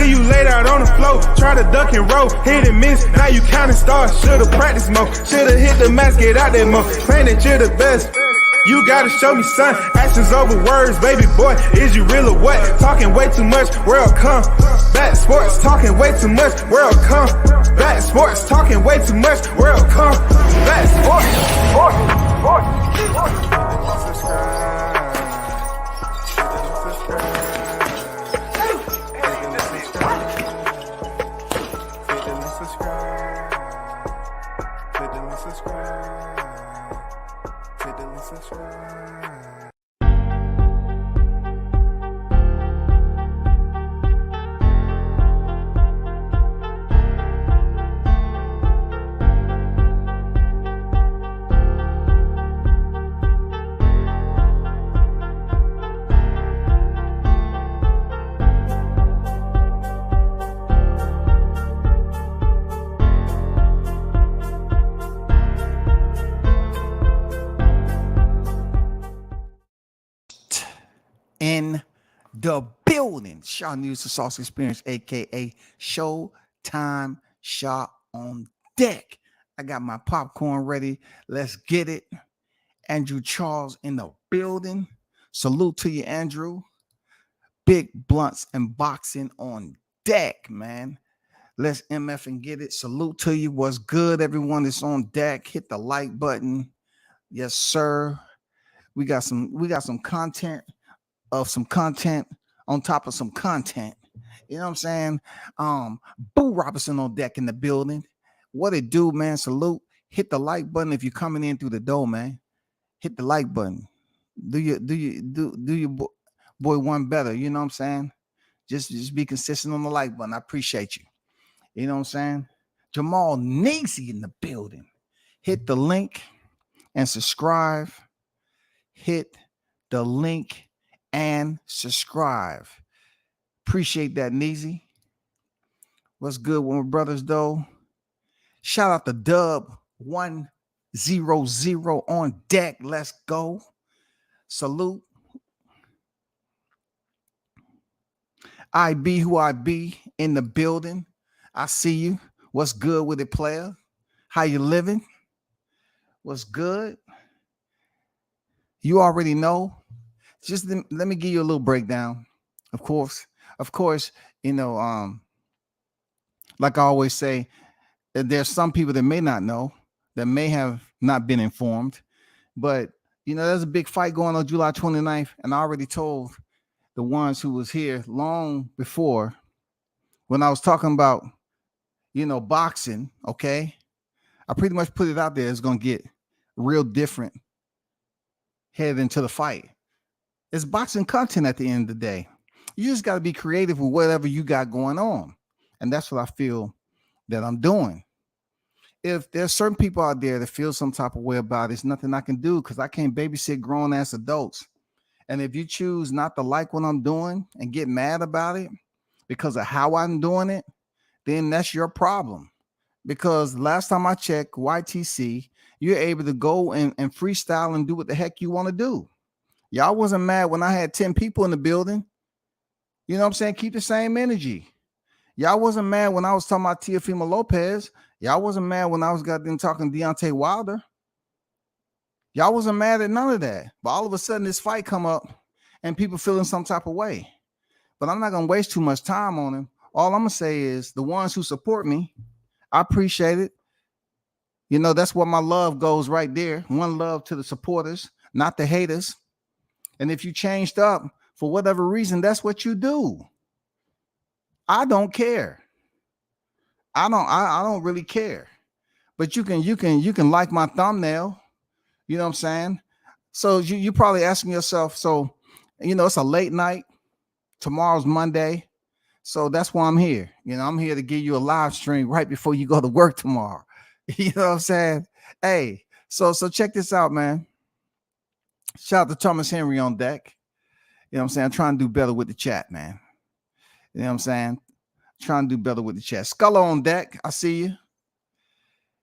See you laid out on the floor, try to duck and roll, hit and miss, now you counting stars. Should've practiced more, should've hit the mask, get out there more, claim that you're the best. You gotta show me, son, actions over words, baby boy, is you real or what? Talking way too much, world come. Back sports, talking way too much, world come. Back sports, talking way too much, world come. Back in the building. Shaw News to Sauce Experience, aka Showtime Shot on deck. I got my popcorn ready. Let's get it. Andrew Charles in the building. Salute to you, Andrew. Big blunts and boxing on deck, man. Let's MF and get it. Salute to you. What's good, everyone that's on deck? Hit the like button. Yes, sir. We got some content of some content on top of some content. You know what I'm saying? Boo Robinson on deck in the building. What it do, man? Salute. Hit the like button if you're coming in through the door, man. Hit the like button. Do your boy one better. You know what I'm saying? Just be consistent on the like button. I appreciate you. You know what I'm saying? Jamal Nixie in the building. Hit the link and subscribe. Hit the link and subscribe. Appreciate that, Neezy. What's good with my brothers, though? Shout out to Dub 100 on deck. Let's go. Salute. I be who I be in the building. I see you. What's good with it, player? How you living? What's good? You already know. Just let me give you a little breakdown. Of course, you know, like I always say, there's some people that may not know, that may have not been informed, but you know, there's a big fight going on July 29th, and I already told the ones who was here long before when I was talking about, you know, boxing. Okay, I pretty much put it out there. It's gonna get real different headed into the fight. It's boxing content at the end of the day. You just got to be creative with whatever you got going on. And that's what I feel that I'm doing. If there's certain people out there that feel some type of way about it, it's nothing I can do because I can't babysit grown ass adults. And if you choose not to like what I'm doing and get mad about it because of how I'm doing it, then that's your problem. Because last time I checked, YTC, you're able to go and freestyle and do what the heck you want to do. Y'all wasn't mad when I had 10 people in the building. You know what I'm saying? Keep the same energy. Y'all wasn't mad when I was talking about Teofimo Lopez. Y'all wasn't mad when I was goddamn talking Deontay Wilder. Y'all wasn't mad at none of that. But all of a sudden this fight come up and people feeling some type of way. But I'm not going to waste too much time on him. All I'm going to say is the ones who support me, I appreciate it. You know, that's where my love goes right there. One love to the supporters, not the haters. And if you changed up for whatever reason, that's what you do. I don't care. I don't really care. But you can like my thumbnail. You know what I'm saying? So you're probably asking yourself, so you know, it's a late night. Tomorrow's Monday. So that's why I'm here. You know, I'm here to give you a live stream right before you go to work tomorrow. You know what I'm saying? Hey, so check this out, man. Shout out to Thomas Henry on deck. You know what I'm saying? I'm trying to do better with the chat, man. You know what I'm saying? Trying to do better with the chat. Scullo on deck. I see you. You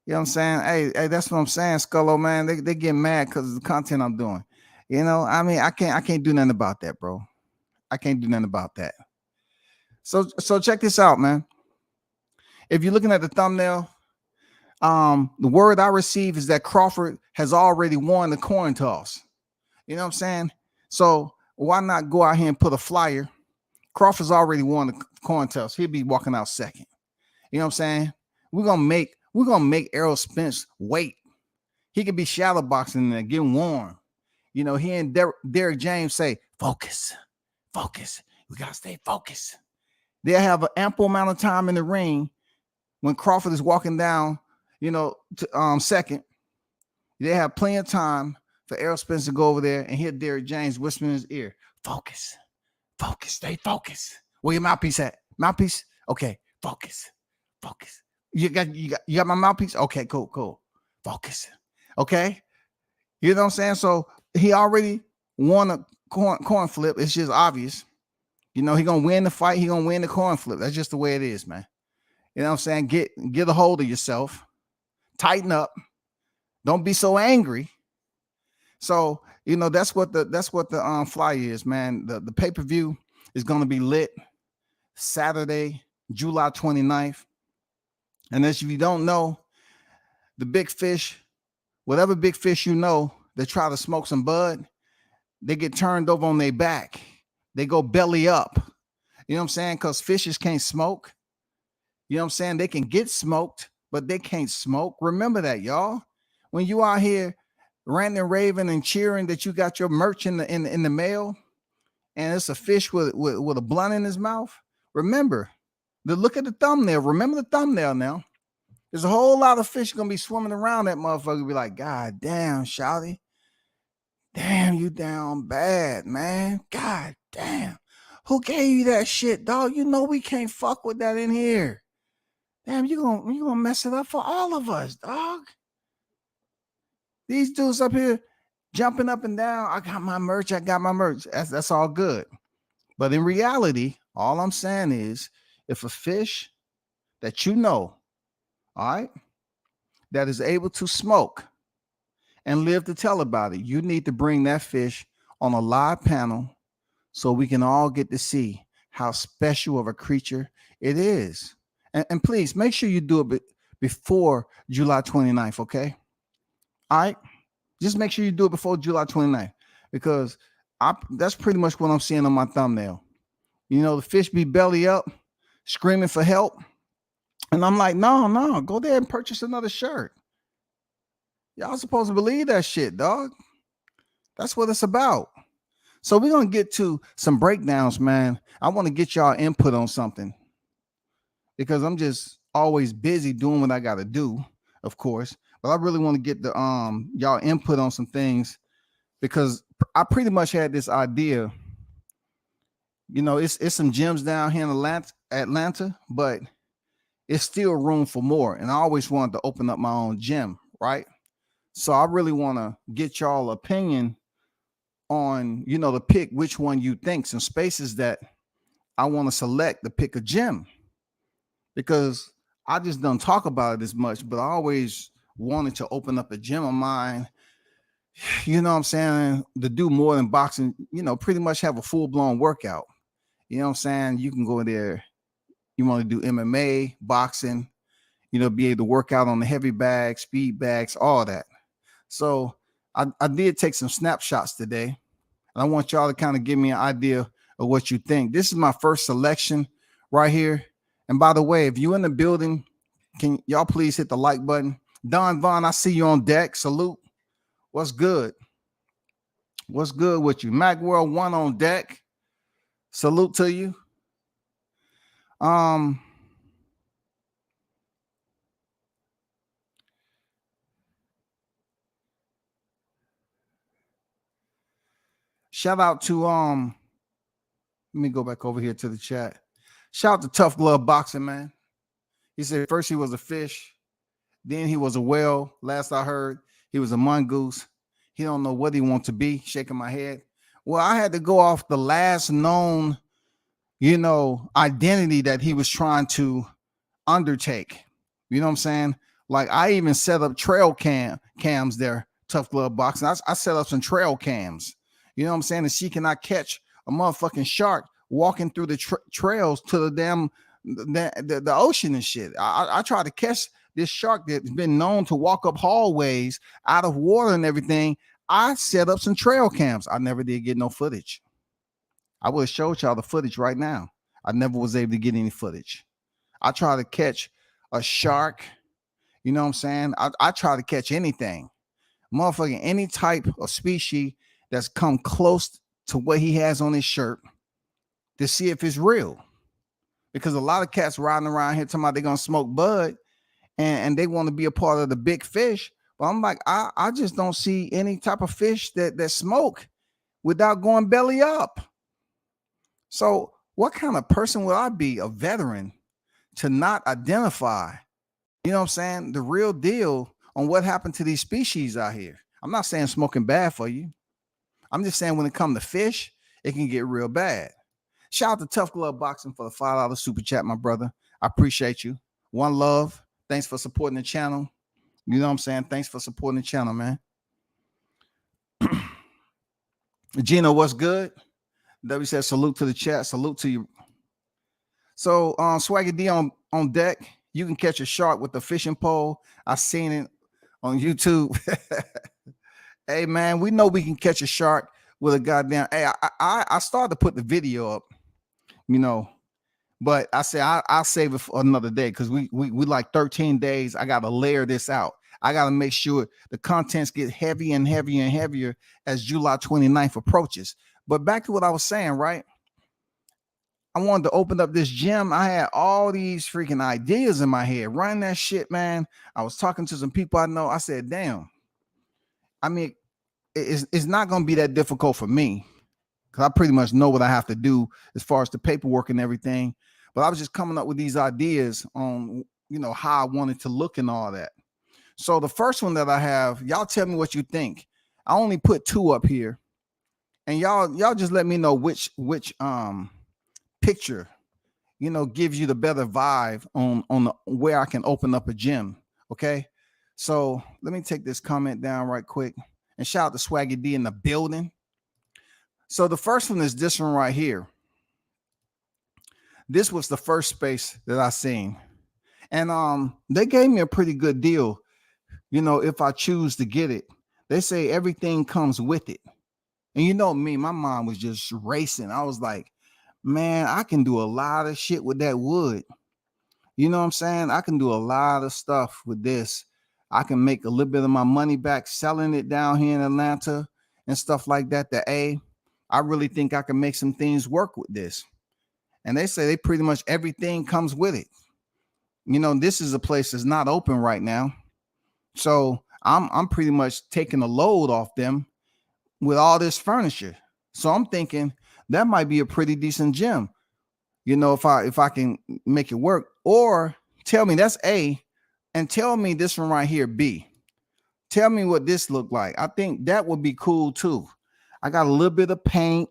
know what I'm saying? Hey, that's what I'm saying, Scullo, man. They get mad because of the content I'm doing. You know, I mean, I can't do nothing about that, bro. I can't do nothing about that. So check this out, man. If you're looking at the thumbnail, the word I received is that Crawford has already won the coin toss. You know what I'm saying? So why not go out here and put a flyer? Crawford's already won the coin toss. He'll be walking out second. You know what I'm saying? We're gonna make Errol Spence wait. He could be shadow boxing and getting warm. You know, he and Derek James say, focus. We gotta stay focused. They'll have an ample amount of time in the ring when Crawford is walking down, you know, to second. They have plenty of time for Errol Spence to go over there and hear Derek James whisper in his ear, focus, stay focused. Where your mouthpiece at? Mouthpiece? Okay, focus. You got my mouthpiece? Okay, cool. Focus. Okay. You know what I'm saying? So he already won a coin flip. It's just obvious. You know, he gonna win the fight. He gonna win the coin flip. That's just the way it is, man. You know what I'm saying? Get a hold of yourself. Tighten up. Don't be so angry. So, you know, that's what the flyer is, man. The pay-per-view is gonna be lit Saturday, July 29th. And as if you don't know, the big fish, whatever big fish you know, they try to smoke some bud, they get turned over on their back. They go belly up. You know what I'm saying? Because fishes can't smoke. You know what I'm saying? They can get smoked, but they can't smoke. Remember that, y'all. When you out here ranting and raving and cheering that you got your merch in the mail, and it's a fish with a blunt in his mouth, remember, look at the thumbnail. Remember the thumbnail now. There's a whole lot of fish gonna be swimming around that motherfucker. Be like, God damn, shawty. Damn, you down bad, man. God damn. Who gave you that shit, dog? You know we can't fuck with that in here. Damn, you gonna mess it up for all of us, dog. These dudes up here jumping up and down. I got my merch. That's all good. But in reality, all I'm saying is, if a fish that you know, all right, that is able to smoke and live to tell about it, you need to bring that fish on a live panel so we can all get to see how special of a creature it is. And please make sure you do it before July 29th, okay? All right? Just make sure you do it before July 29th, because that's pretty much what I'm seeing on my thumbnail. You know, the fish be belly up, screaming for help. And I'm like, no, go there and purchase another shirt. Y'all supposed to believe that shit, dog. That's what it's about. So we're going to get to some breakdowns, man. I want to get y'all input on something, because I'm just always busy doing what I got to do, of course. But I really want to get the y'all input on some things, because I pretty much had this idea. You know, it's some gyms down here in Atlanta, but it's still room for more. And I always wanted to open up my own gym, right? So I really want to get y'all opinion on, you know, to pick which one you think, some spaces that I want to select to pick a gym, because I just don't talk about it as much, but I always wanted to open up a gym of mine, you know what I'm saying, to do more than boxing, you know, pretty much have a full-blown workout. You know what I'm saying? You can go in there. You want to do MMA, boxing, you know, be able to work out on the heavy bags, speed bags, all that. So I did take some snapshots today, and I want y'all to kind of give me an idea of what you think. This is my first selection right here. And by the way, if you're in the building, can y'all please hit the like button? Don Vaughn, I see you on deck. Salute. What's good? What's good with you? Macworld 1 on deck. Salute to you. Shout out to let me go back over here to the chat. Shout out to Tough Glove Boxing, man. He said first he was a fish, then he was a whale. Last I heard, he was a mongoose. He don't know what he wants to be. Shaking my head. Well, I had to go off the last known, you know, identity that he was trying to undertake. You know what I'm saying? Like, I even set up trail cams there, Tough Glove Boxing. I set up some trail cams. You know what I'm saying? And she cannot catch a motherfucking shark walking through the trails to the damn the ocean and shit. I try to catch this shark that's been known to walk up hallways out of water and everything. I set up some trail cams. I never did get no footage. I would have showed y'all the footage right now. I never was able to get any footage. I try to catch a shark. You know what I'm saying? I try to catch anything. Motherfucking any type of species that's come close to what he has on his shirt to see if it's real. Because a lot of cats riding around here talking about they're going to smoke bud and they want to be a part of the big fish. But I'm like, I just don't see any type of fish that smoke without going belly up. So what kind of person would I be, a veteran, to not identify, you know what I'm saying, the real deal on what happened to these species out here? I'm not saying smoking bad for you. I'm just saying when it comes to fish, it can get real bad. Shout out to Tough Glove Boxing for the $5 super chat, my brother. I appreciate you. One love. Thanks for supporting the channel. You know what I'm saying? Thanks for supporting the channel, man. Gino, what's good? W says salute to the chat. Salute to you. So Swaggy D on deck. You can catch a shark with a fishing pole. I seen it on YouTube. Hey, man, we know we can catch a shark with a goddamn. Hey, I started to put the video up, you know, but I said I'll save it for another day because we like 13 days. I got to layer this out. I got to make sure the contents get heavier and heavier and heavier as July 29th approaches. But back to what I was saying, right? I wanted to open up this gym. I had all these freaking ideas in my head, running that shit, man. I was talking to some people I know. I said, damn. I mean, it's not going to be that difficult for me because I pretty much know what I have to do as far as the paperwork and everything. But I was just coming up with these ideas on, you know, how I wanted to look and all that. So the first one that I have, y'all tell me what you think. I only put 2 up here. And y'all just let me know which picture, you know, gives you the better vibe on where I can open up a gym. Okay. So let me take this comment down right quick and shout out to Swaggy D in the building. So the first one is this one right here. This was the first space that I seen. And they gave me a pretty good deal. You know, if I choose to get it, they say everything comes with it. And you know me, my mind was just racing. I was like, man, I can do a lot of shit with that wood. You know what I'm saying? I can do a lot of stuff with this. I can make a little bit of my money back selling it down here in Atlanta and stuff like that. I really think I can make some things work with this. And they say they pretty much everything comes with it. You know, this is a place that's not open right now. So I'm pretty much taking a load off them with all this furniture. So I'm thinking that might be a pretty decent gym. You know, if I can make it work. Or tell me that's A, and tell me this one right here, B. Tell me what this looked like. I think that would be cool too. I got a little bit of paint.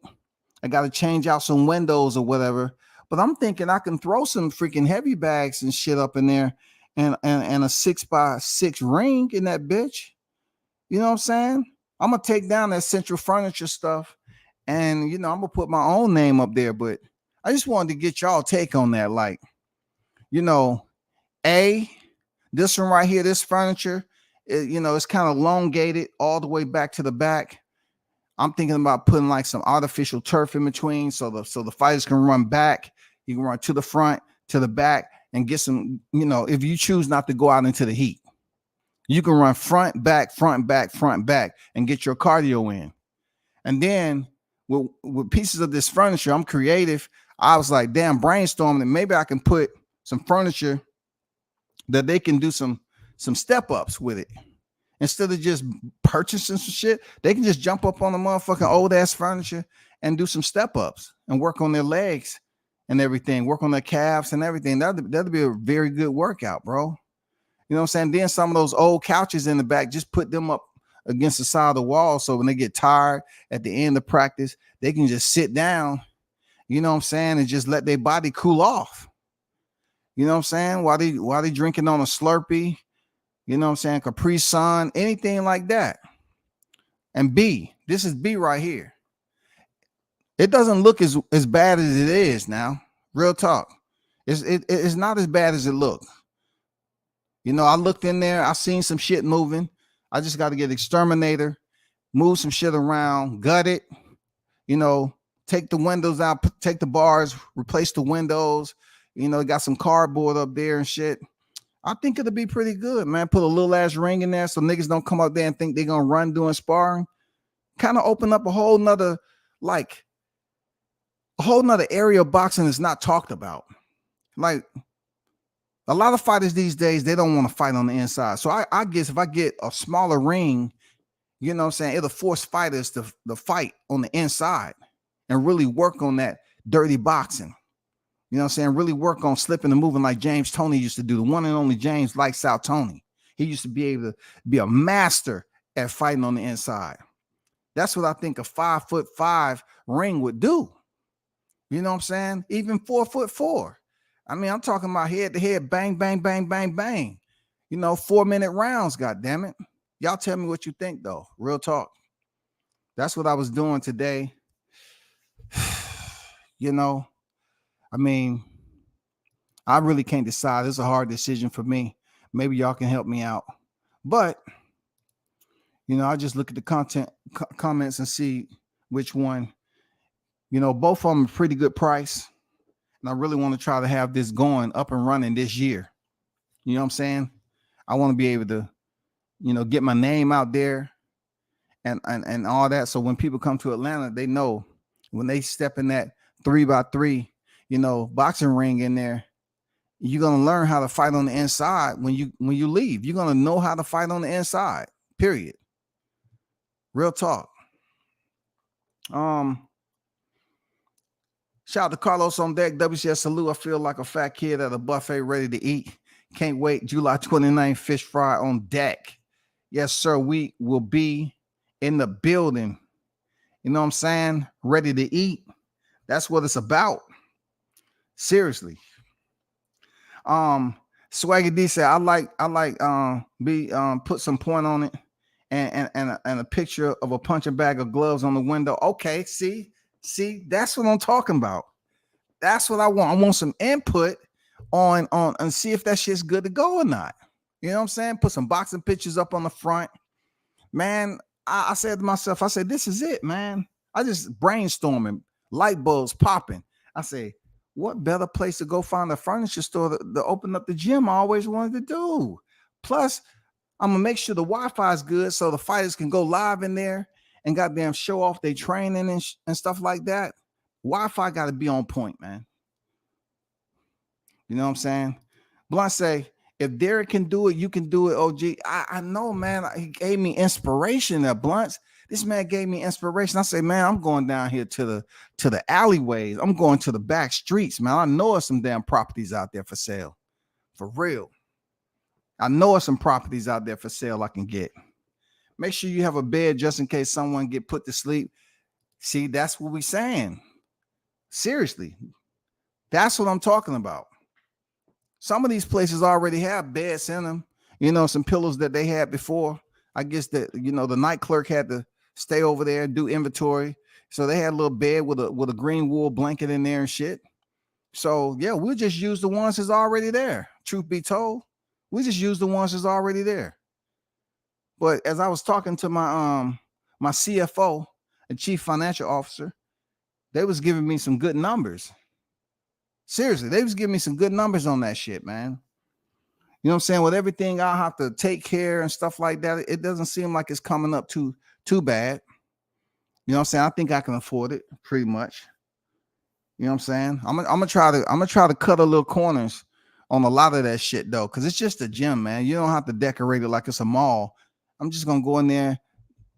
I got to change out some windows or whatever. But I'm thinking I can throw some freaking heavy bags and shit up in there and a 6x6 ring in that bitch. You know what I'm saying? I'm going to take down that Central Furniture stuff and, you know, I'm going to put my own name up there. But I just wanted to get y'all take on that. Like, you know, A, this one right here, this furniture, you know, it's kind of elongated all the way back to the back. I'm thinking about putting like some artificial turf in between so the fighters can run back. You can run to the front, to the back, and get some, you know, if you choose not to go out into the heat. You can run front, back, and get your cardio in. And then with pieces of this furniture, I'm creative. I was like, damn, brainstorming, and maybe I can put some furniture that they can do some step-ups with it. Instead of just purchasing some shit, they can just jump up on the motherfucking old-ass furniture and do some step-ups and work on their legs and everything, work on their calves and everything. That'd be a very good workout, bro. You know what I'm saying? Then some of those old couches in the back, just put them up against the side of the wall so when they get tired at the end of practice, they can just sit down, you know what I'm saying, and just let their body cool off. You know what I'm saying? While they drinking on a Slurpee, you know what I'm saying, Capri Sun, anything like that. And B, this is B right here. It doesn't look as bad as it is now. Real talk. It's not as bad as it looks. You know, I looked in there, I seen some shit moving. I just got to get exterminator, move some shit around, gut it, you know, take the windows out, take the bars, replace the windows. You know, got some cardboard up there and shit. I think it'll be pretty good, man. Put a little ass ring in there so niggas don't come up there and think they're gonna run doing sparring. Kind of open up a whole nother area of boxing that's not talked about. Like a lot of fighters these days, they don't want to fight on the inside. So I guess if I get a smaller ring, you know what I'm saying, it'll force fighters to fight on the inside and really work on that dirty boxing. You know what I'm saying? Really work on slipping and moving like James Toney used to do. The one and only James Lights Out Toney. He used to be able to be a master at fighting on the inside. That's what I think a 5'5" ring would do. You know what I'm saying? Even 4'4". I mean, I'm talking about head to head, bang, bang, bang, bang, bang. You know, 4-minute rounds, goddamn it. Y'all tell me what you think, though. Real talk. That's what I was doing today. You know, I mean, I really can't decide. It's a hard decision for me. Maybe y'all can help me out. But, you know, I just look at the comments and see which one. You know, both of them are pretty good price. And I really want to try to have this going up and running this year. You know what I'm saying? I want to be able to, you know, get my name out there and all that. So when people come to Atlanta, they know when they step in that 3x3, you know, boxing ring in there, you're going to learn how to fight on the inside when you leave. You're going to know how to fight on the inside, period. Real talk. Shout out to Carlos on deck. WCS salute. I feel like a fat kid at a buffet ready to eat. Can't wait. July 29th, fish fry on deck. Yes, sir. We will be in the building. You know what I'm saying? Ready to eat. That's what it's about. Seriously. Swaggy D said, I like put some point on it and a picture of a punching bag of gloves on the window. Okay, see, that's what I'm talking about. That's what I want. I want some input on and see if that shit's good to go or not. You know what I'm saying? Put some boxing pictures up on the front. Man, I said to myself, I said, this is it, man. I just brainstorming, light bulbs popping. I say, what better place to go find a furniture store to open up the gym I always wanted to do? Plus, I'm going to make sure the Wi-Fi is good so the fighters can go live in there and goddamn show off their training and stuff like that. Wi-Fi got to be on point, man. You know what I'm saying? Blunt say, if Derek can do it, you can do it, OG. I know, man. He gave me inspiration at Blunts. This man gave me inspiration. I say, man, I'm going down here to the alleyways. I'm going to the back streets, man. I know there's some damn properties out there for sale. For real. I know there's some properties out there for sale I can get. Make sure you have a bed just in case someone get put to sleep. See, that's what we're saying. Seriously. That's what I'm talking about. Some of these places already have beds in them. You know, some pillows that they had before. I guess that, you know, the night clerk had to stay over there and do inventory. So they had a little bed with a green wool blanket in there and shit. So, yeah, we'll just use the ones that's already there. Truth be told, we just use the ones that's already there. But as I was talking to my my CFO and chief financial officer, they was giving me some good numbers. Seriously, they was giving me some good numbers on that shit, man. You know what I'm saying? With everything I have to take care and stuff like that, it doesn't seem like it's coming up too bad. You know what I'm saying? I think I can afford it pretty much. You know what I'm saying? I'm gonna try to cut a little corners on a lot of that shit though, because it's just a gym, man. You don't have to decorate it like it's a mall. I'm just gonna go in there,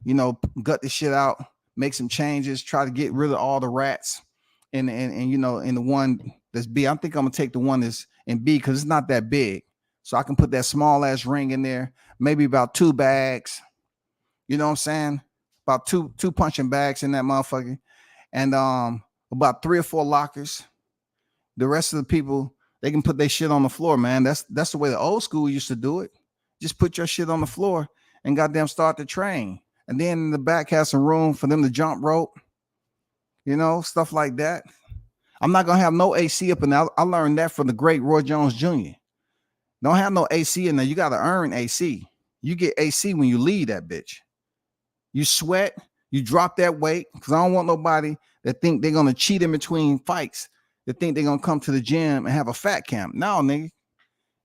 you know, gut the shit out, make some changes, try to get rid of all the rats, and you know, in the one that's B. I think I'm gonna take the one that's in B because it's not that big, so I can put that small ass ring in there, maybe about 2 bags. You know what I'm saying? About two punching bags in that motherfucker, and about 3 or 4 lockers. The rest of the people, they can put their shit on the floor, man. That's the way the old school used to do it. Just put your shit on the floor and goddamn start to train. And then in the back have some room for them to jump rope. stuff like that. I'm not gonna have no AC up in there. I learned that from the great Roy Jones Jr. Don't have no AC in there. You gotta earn AC. You get AC when you leave that bitch. You sweat, you drop that weight. Cause I don't want nobody that think they're gonna cheat in between fights, that think they're gonna come to the gym and have a fat camp. No, nigga.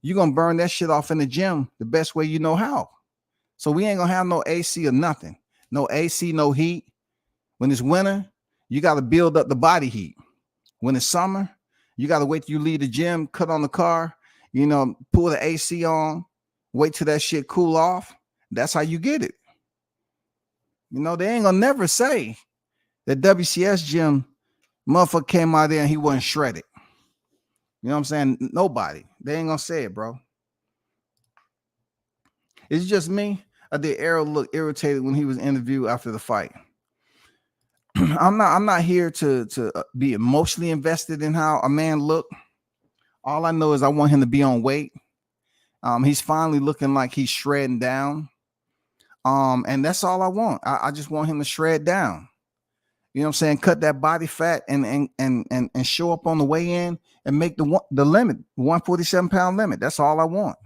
You're gonna burn that shit off in the gym the best way you know how. So we ain't gonna have no AC or nothing. No AC, no heat. When it's winter, you got to build up the body heat. When it's summer, you got to wait till you leave the gym, cut on the car, pull the AC on, wait till that shit cool off. That's how you get it. They ain't gonna never say that WCS gym motherfucker came out there and he wasn't shredded. You know what I'm saying? Nobody. They ain't gonna say it, bro. It's just me. I did Errol look irritated when he was interviewed after the fight. I'm not here to be emotionally invested in how a man look. All I know is I want him to be on weight. He's finally looking like he's shredding down. And that's all I want. I just want him to shred down. You know what I'm saying? Cut that body fat and show up on the way in and make the limit, 147-pound limit. That's all I want.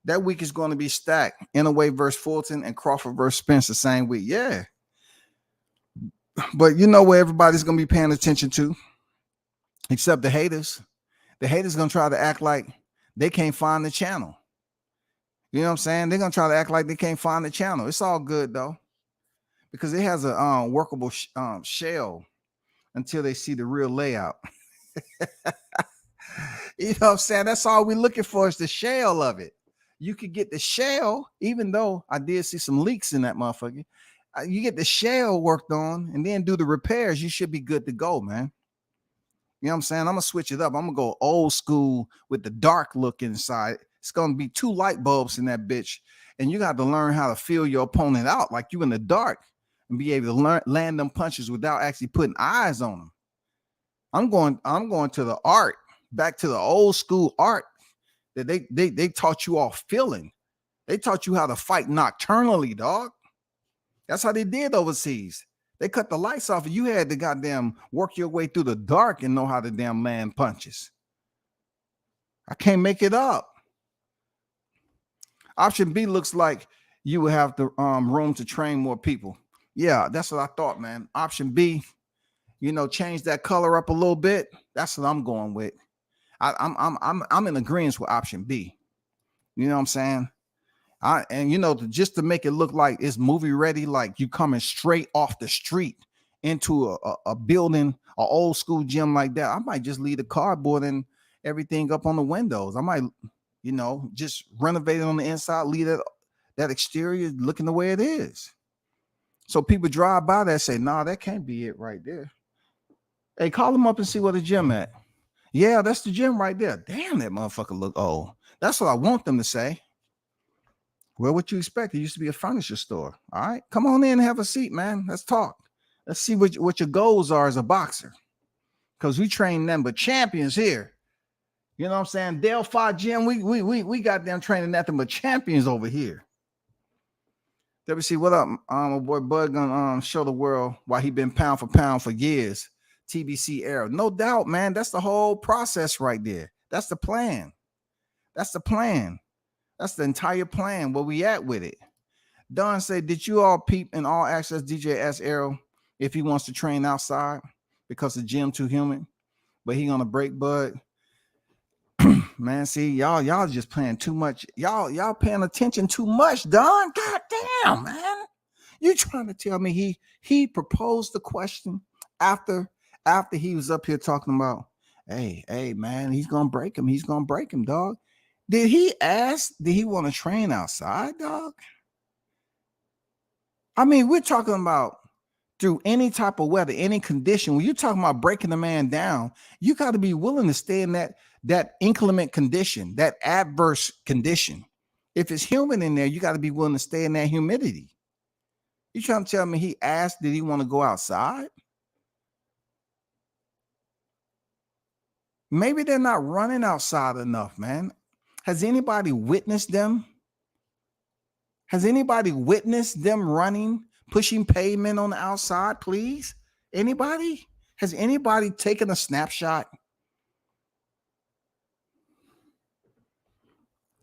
That week is going to be stacked. Inouye versus Fulton and Crawford versus Spence the same week. Yeah. But you know where everybody's going to be paying attention to, except the haters. The haters going to try to act like they can't find the channel. You know what I'm saying? They're going to try to act like they can't find the channel. It's all good, though, because it has a workable shell until they see the real layout. You know what I'm saying? That's all we're looking for is the shell of it. You could get the shell, even though I did see some leaks in that motherfucker. You get the shell worked on and then do the repairs, you should be good to go, man. You know what I'm saying? I'm going to switch it up. I'm going to go old school with the dark look inside. It's going to be 2 light bulbs in that bitch. And you got to learn how to feel your opponent out like you in the dark and be able to land them punches without actually putting eyes on them. I'm going to the art, back to the old school art that they taught you all feeling. They taught you how to fight nocturnally, dog. That's how they did overseas. They cut the lights off and you had to goddamn work your way through the dark and know how to damn land punches. I can't make it up. Option B looks like you would have the room to train more people. Yeah, that's what I thought, man. Option B, change that color up a little bit. That's what I'm going with. I'm in agreement with option B. You know what I'm saying? Just to make it look like it's movie ready, like you coming straight off the street into a building, an old school gym like that, I might just leave the cardboard and everything up on the windows. I might, just renovate it on the inside, leave that exterior looking the way it is. So people drive by that and say, nah, that can't be it right there. Hey, call them up and see where the gym at. Yeah, that's the gym right there. Damn, that motherfucker look old. That's what I want them to say. Well, what you expect? It used to be a furniture store. All right, come on in and have a seat, man. Let's talk. Let's see what your goals are as a boxer. Because we train them, but champions here. You know what I'm saying? Delphi Gym, we got them training nothing but champions over here. WC, what up? My boy Bud gonna show the world why he been pound for pound for years. TBC era. No doubt, man. That's the whole process right there. That's the plan. That's the plan. That's the entire plan. Where we at with it? Don said, did you all peep in all access DJ ask Arrow if he wants to train outside because the gym too humid, but he gonna break Bud? Man, see, y'all just playing too much. Y'all paying attention too much, Don. God damn, man. You trying to tell me he proposed the question after he was up here talking about, hey, man, he's gonna break him. He's gonna break him, dog. Did he want to train outside, dog? I mean, we're talking about through any type of weather, any condition. When you're talking about breaking the man down, you got to be willing to stay in that inclement condition, that adverse condition. If it's humid in there, you got to be willing to stay in that humidity. You trying to tell me he asked, did he want to go outside? Maybe they're not running outside enough, man. Has anybody witnessed them? Has anybody witnessed them running, pushing pavement on the outside, please? Anybody? Has anybody taken a snapshot?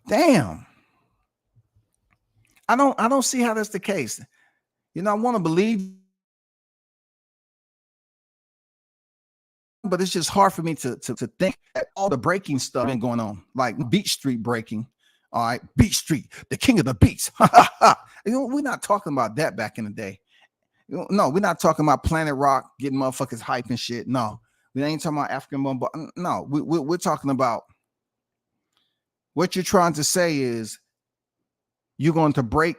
Damn. I don't see how that's the case. You know, I want to believe, but it's just hard for me to think that all the breaking stuff been going on, like Beach Street breaking. All right, Beach Street, the king of the beats. You know, we're not talking about that back in the day. No, we're not talking about Planet Rock getting motherfuckers hype and shit. No, we ain't talking about African Bumbo. No, we're talking about what you're trying to say is you're going to break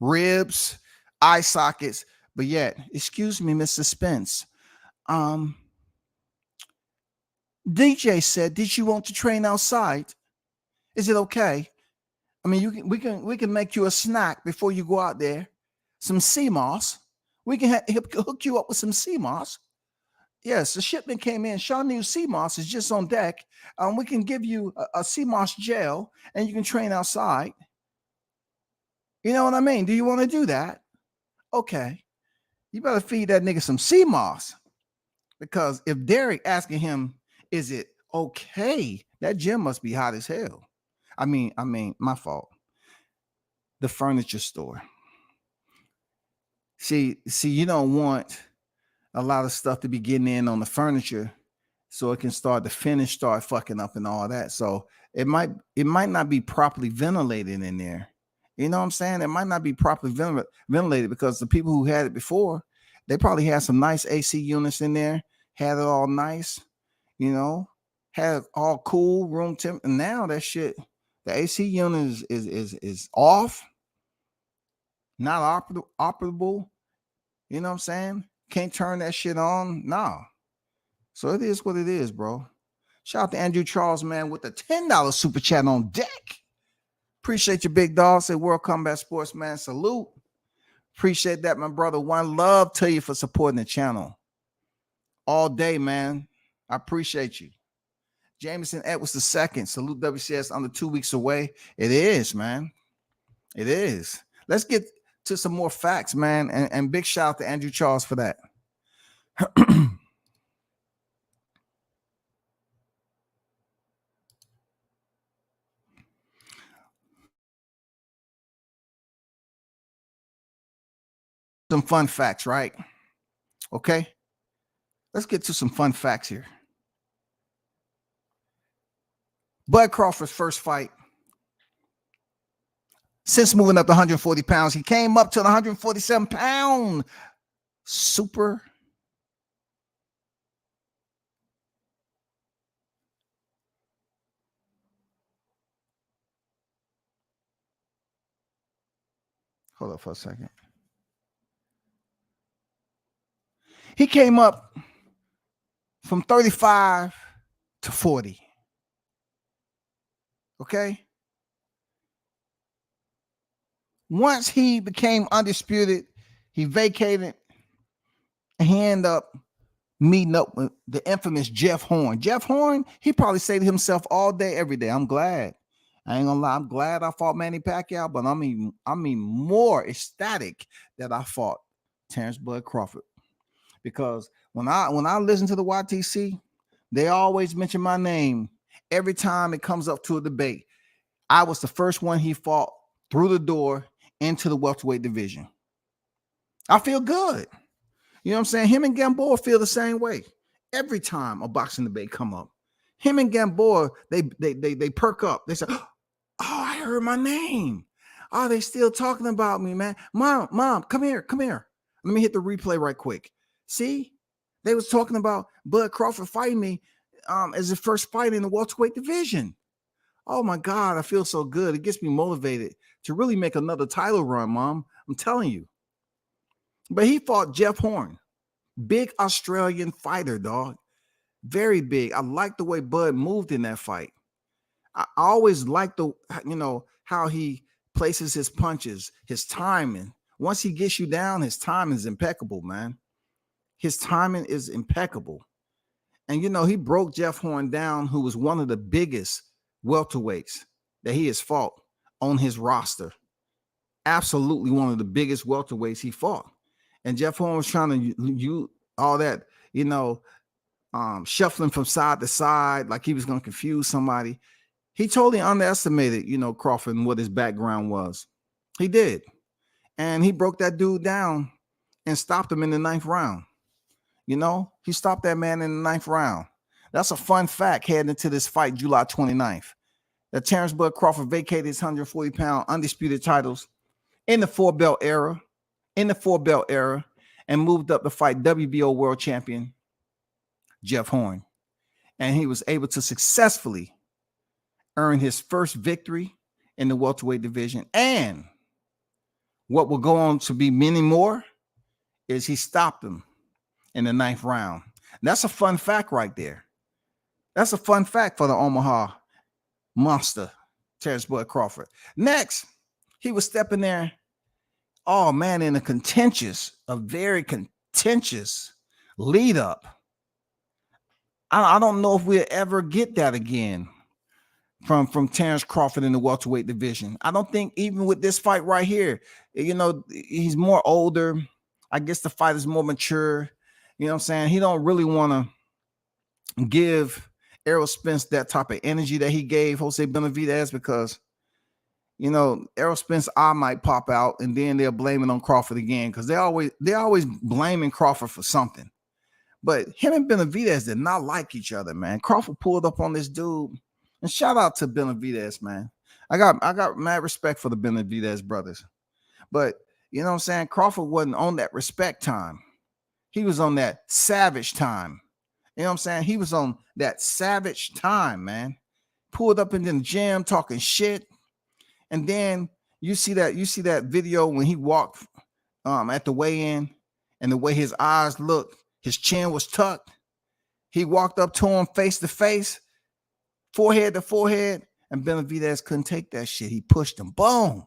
ribs, eye sockets, but yet, excuse me, Mr. Spence. DJ said, "Did you want to train outside? Is it okay? I mean, we can make you a snack before you go out there. Some sea moss. We can hook you up with some sea moss. Yes, the shipment came in. Shawnee sea moss is just on deck. We can give you a sea moss gel, and you can train outside. You know what I mean? Do you want to do that? Okay, you better feed that nigga some sea moss, because if Derek asking him, is it okay? That gym must be hot as hell. I mean, my fault. The furniture store. See, you don't want a lot of stuff to be getting in on the furniture, so it can start fucking up and all that. So it might not be properly ventilated in there. You know what I'm saying? It might not be properly ventilated because the people who had it before, they probably had some nice AC units in there, had it all nice, you know, had it all cool room temp. And now that shit, the AC unit is off, not operable. You know what I'm saying? Can't turn that shit on. No. So it is what it is, bro. Shout out to Andrew Charles, man, with the $10 super chat on deck. Appreciate you, big dog. Say World Combat Sports, man. Salute. Appreciate that, my brother. One love to you for supporting the channel all day, man. I appreciate you. Jameson Edwards II. Salute WCS under 2 weeks away. It is, man. It is. Let's get to some more facts, man. And big shout out to Andrew Charles for that. Some fun facts, right? Okay. Let's get to some fun facts here. Bud Crawford's first fight. Since moving up to 140 pounds, he came up to the 147-pound super. Hold up for a second. He came up from 35 to 40. Okay. Once he became undisputed, he vacated and he ended up meeting up with the infamous Jeff Horn. Jeff Horn, he probably say to himself all day, every day, I'm glad. I ain't gonna lie, I'm glad I fought Manny Pacquiao, but I mean more ecstatic that I fought Terrence Bud Crawford. Because when I listen to the YTC, they always mention my name every time it comes up to a debate. I was the first one he fought through the door into the welterweight division. I feel good. You know what I'm saying? Him and Gamboa feel the same way. Every time a boxing debate come up, him and Gamboa, they perk up. They say, oh, I heard my name. Oh, they still talking about me, man. Mom, come here. Let me hit the replay right quick. See, they was talking about Bud Crawford fighting me as the first fight in the welterweight division. Oh my God, I feel so good. It gets me motivated to really make another title run, Mom. I'm telling you. But he fought Jeff Horn, big Australian fighter, dog. Very big. I like the way Bud moved in that fight. I always like how he places his punches, his timing. Once he gets you down, his timing is impeccable, man. His timing is impeccable. And, he broke Jeff Horn down, who was one of the biggest welterweights that he has fought on his roster. Absolutely one of the biggest welterweights he fought. And Jeff Horn was trying to you all that, you know, shuffling from side to side, like he was going to confuse somebody. He totally underestimated, you know, Crawford and what his background was. He did. And he broke that dude down and stopped him in the 9th round. You know, he stopped that man in the 9th round. That's a fun fact heading into this fight, July 29th. That Terrence Bud Crawford vacated his 140-pound undisputed titles in the 4-belt era, and moved up to fight WBO world champion Jeff Horn. And he was able to successfully earn his first victory in the welterweight division. And what will go on to be many more is he stopped him in the 9th round. That's a fun fact right there. That's a fun fact for the Omaha monster, Terrence Bud Crawford. Next, he was stepping there, oh man, in a very contentious lead up. I don't know if we'll ever get that again from Terrence Crawford in the welterweight division. I don't think even with this fight right here, you know, he's more older. I guess the fight is more mature. You know what I'm saying? He don't really want to give Errol Spence that type of energy that he gave Jose Benavidez, because, you know, Errol Spence eye might pop out and then they'll blame it on Crawford again, because they're always blaming Crawford for something. But him and Benavidez did not like each other, man. Crawford pulled up on this dude, and shout out to Benavidez, man. I got mad respect for the Benavidez brothers. But you know what I'm saying? Crawford wasn't on that respect time. He was on that savage time. You know what I'm saying? He was on that savage time, man. Pulled up in the gym talking shit. And then you see that video when he walked at the weigh-in, and the way his eyes looked, his chin was tucked. He walked up to him face to face, forehead to forehead, and Benavidez couldn't take that shit. He pushed him. Boom.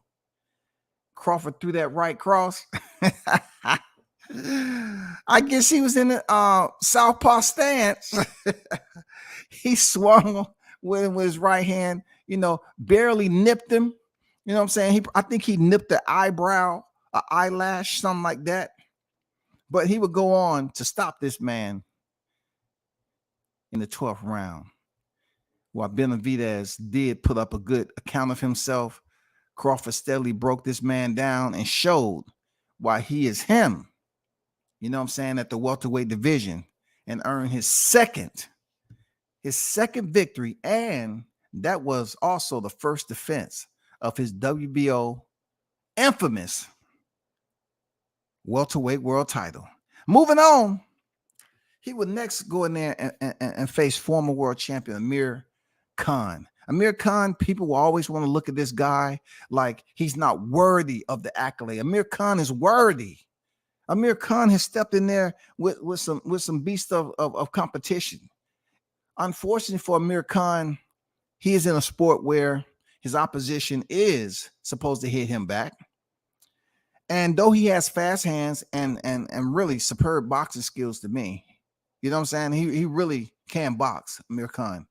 Crawford threw that right cross. I guess he was in the southpaw stance. He swung with his right hand, you know, barely nipped him. You know what I'm saying? I think he nipped the eyebrow, an eyelash, something like that. But he would go on to stop this man in the 12th round. While Benavidez did put up a good account of himself, Crawford steadily broke this man down and showed why he is him, you know what I'm saying, at the welterweight division, and earned his second victory. And that was also the first defense of his WBO infamous welterweight world title. Moving on, he would next go in there and face former world champion Amir Khan. Amir Khan, people will always want to look at this guy like he's not worthy of the accolade. Amir Khan is worthy. Amir Khan has stepped in there with some beast of competition. Unfortunately for Amir Khan, he is in a sport where his opposition is supposed to hit him back. And though he has fast hands and really superb boxing skills to me, you know what I'm saying? He really can box, Amir Khan.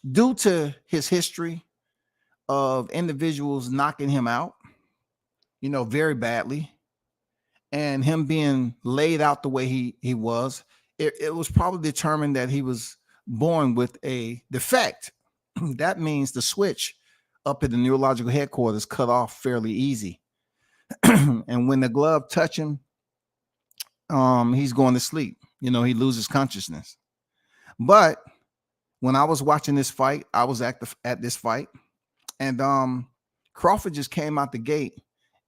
Due to his history of individuals knocking him out, you know, very badly, and him being laid out the way he was, it was probably determined that he was born with a defect. That means the switch up at the neurological headquarters cut off fairly easy. And when the glove touch him, he's going to sleep. You know, he loses consciousness. But when I was watching this fight, I was at this fight, and Crawford just came out the gate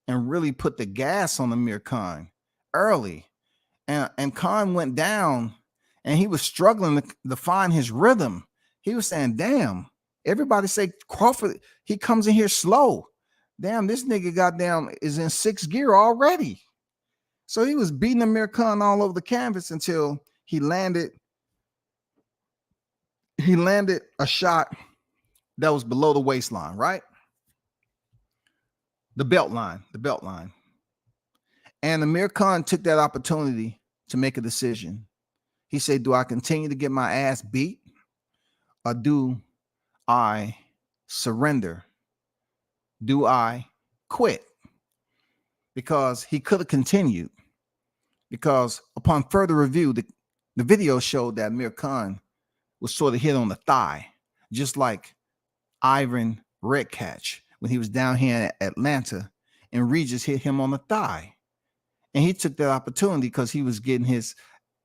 and really put the gas on Amir Khan early. And Khan went down, and he was struggling to find his rhythm. He was saying, damn, everybody say Crawford, he comes in here slow. Damn, this nigga goddamn is in 6th gear already. So he was beating Amir Khan all over the canvas until he landed a shot that was below the waistline, right? The belt line. And Amir Khan took that opportunity to make a decision. He said, do I continue to get my ass beat, or do I surrender? Do I quit? because he could have continued. Because upon further review, the video showed that Amir Khan was sort of hit on the thigh, just like Ivan Redkach when he was down here in Atlanta, and Regis hit him on the thigh. And he took that opportunity because he was getting his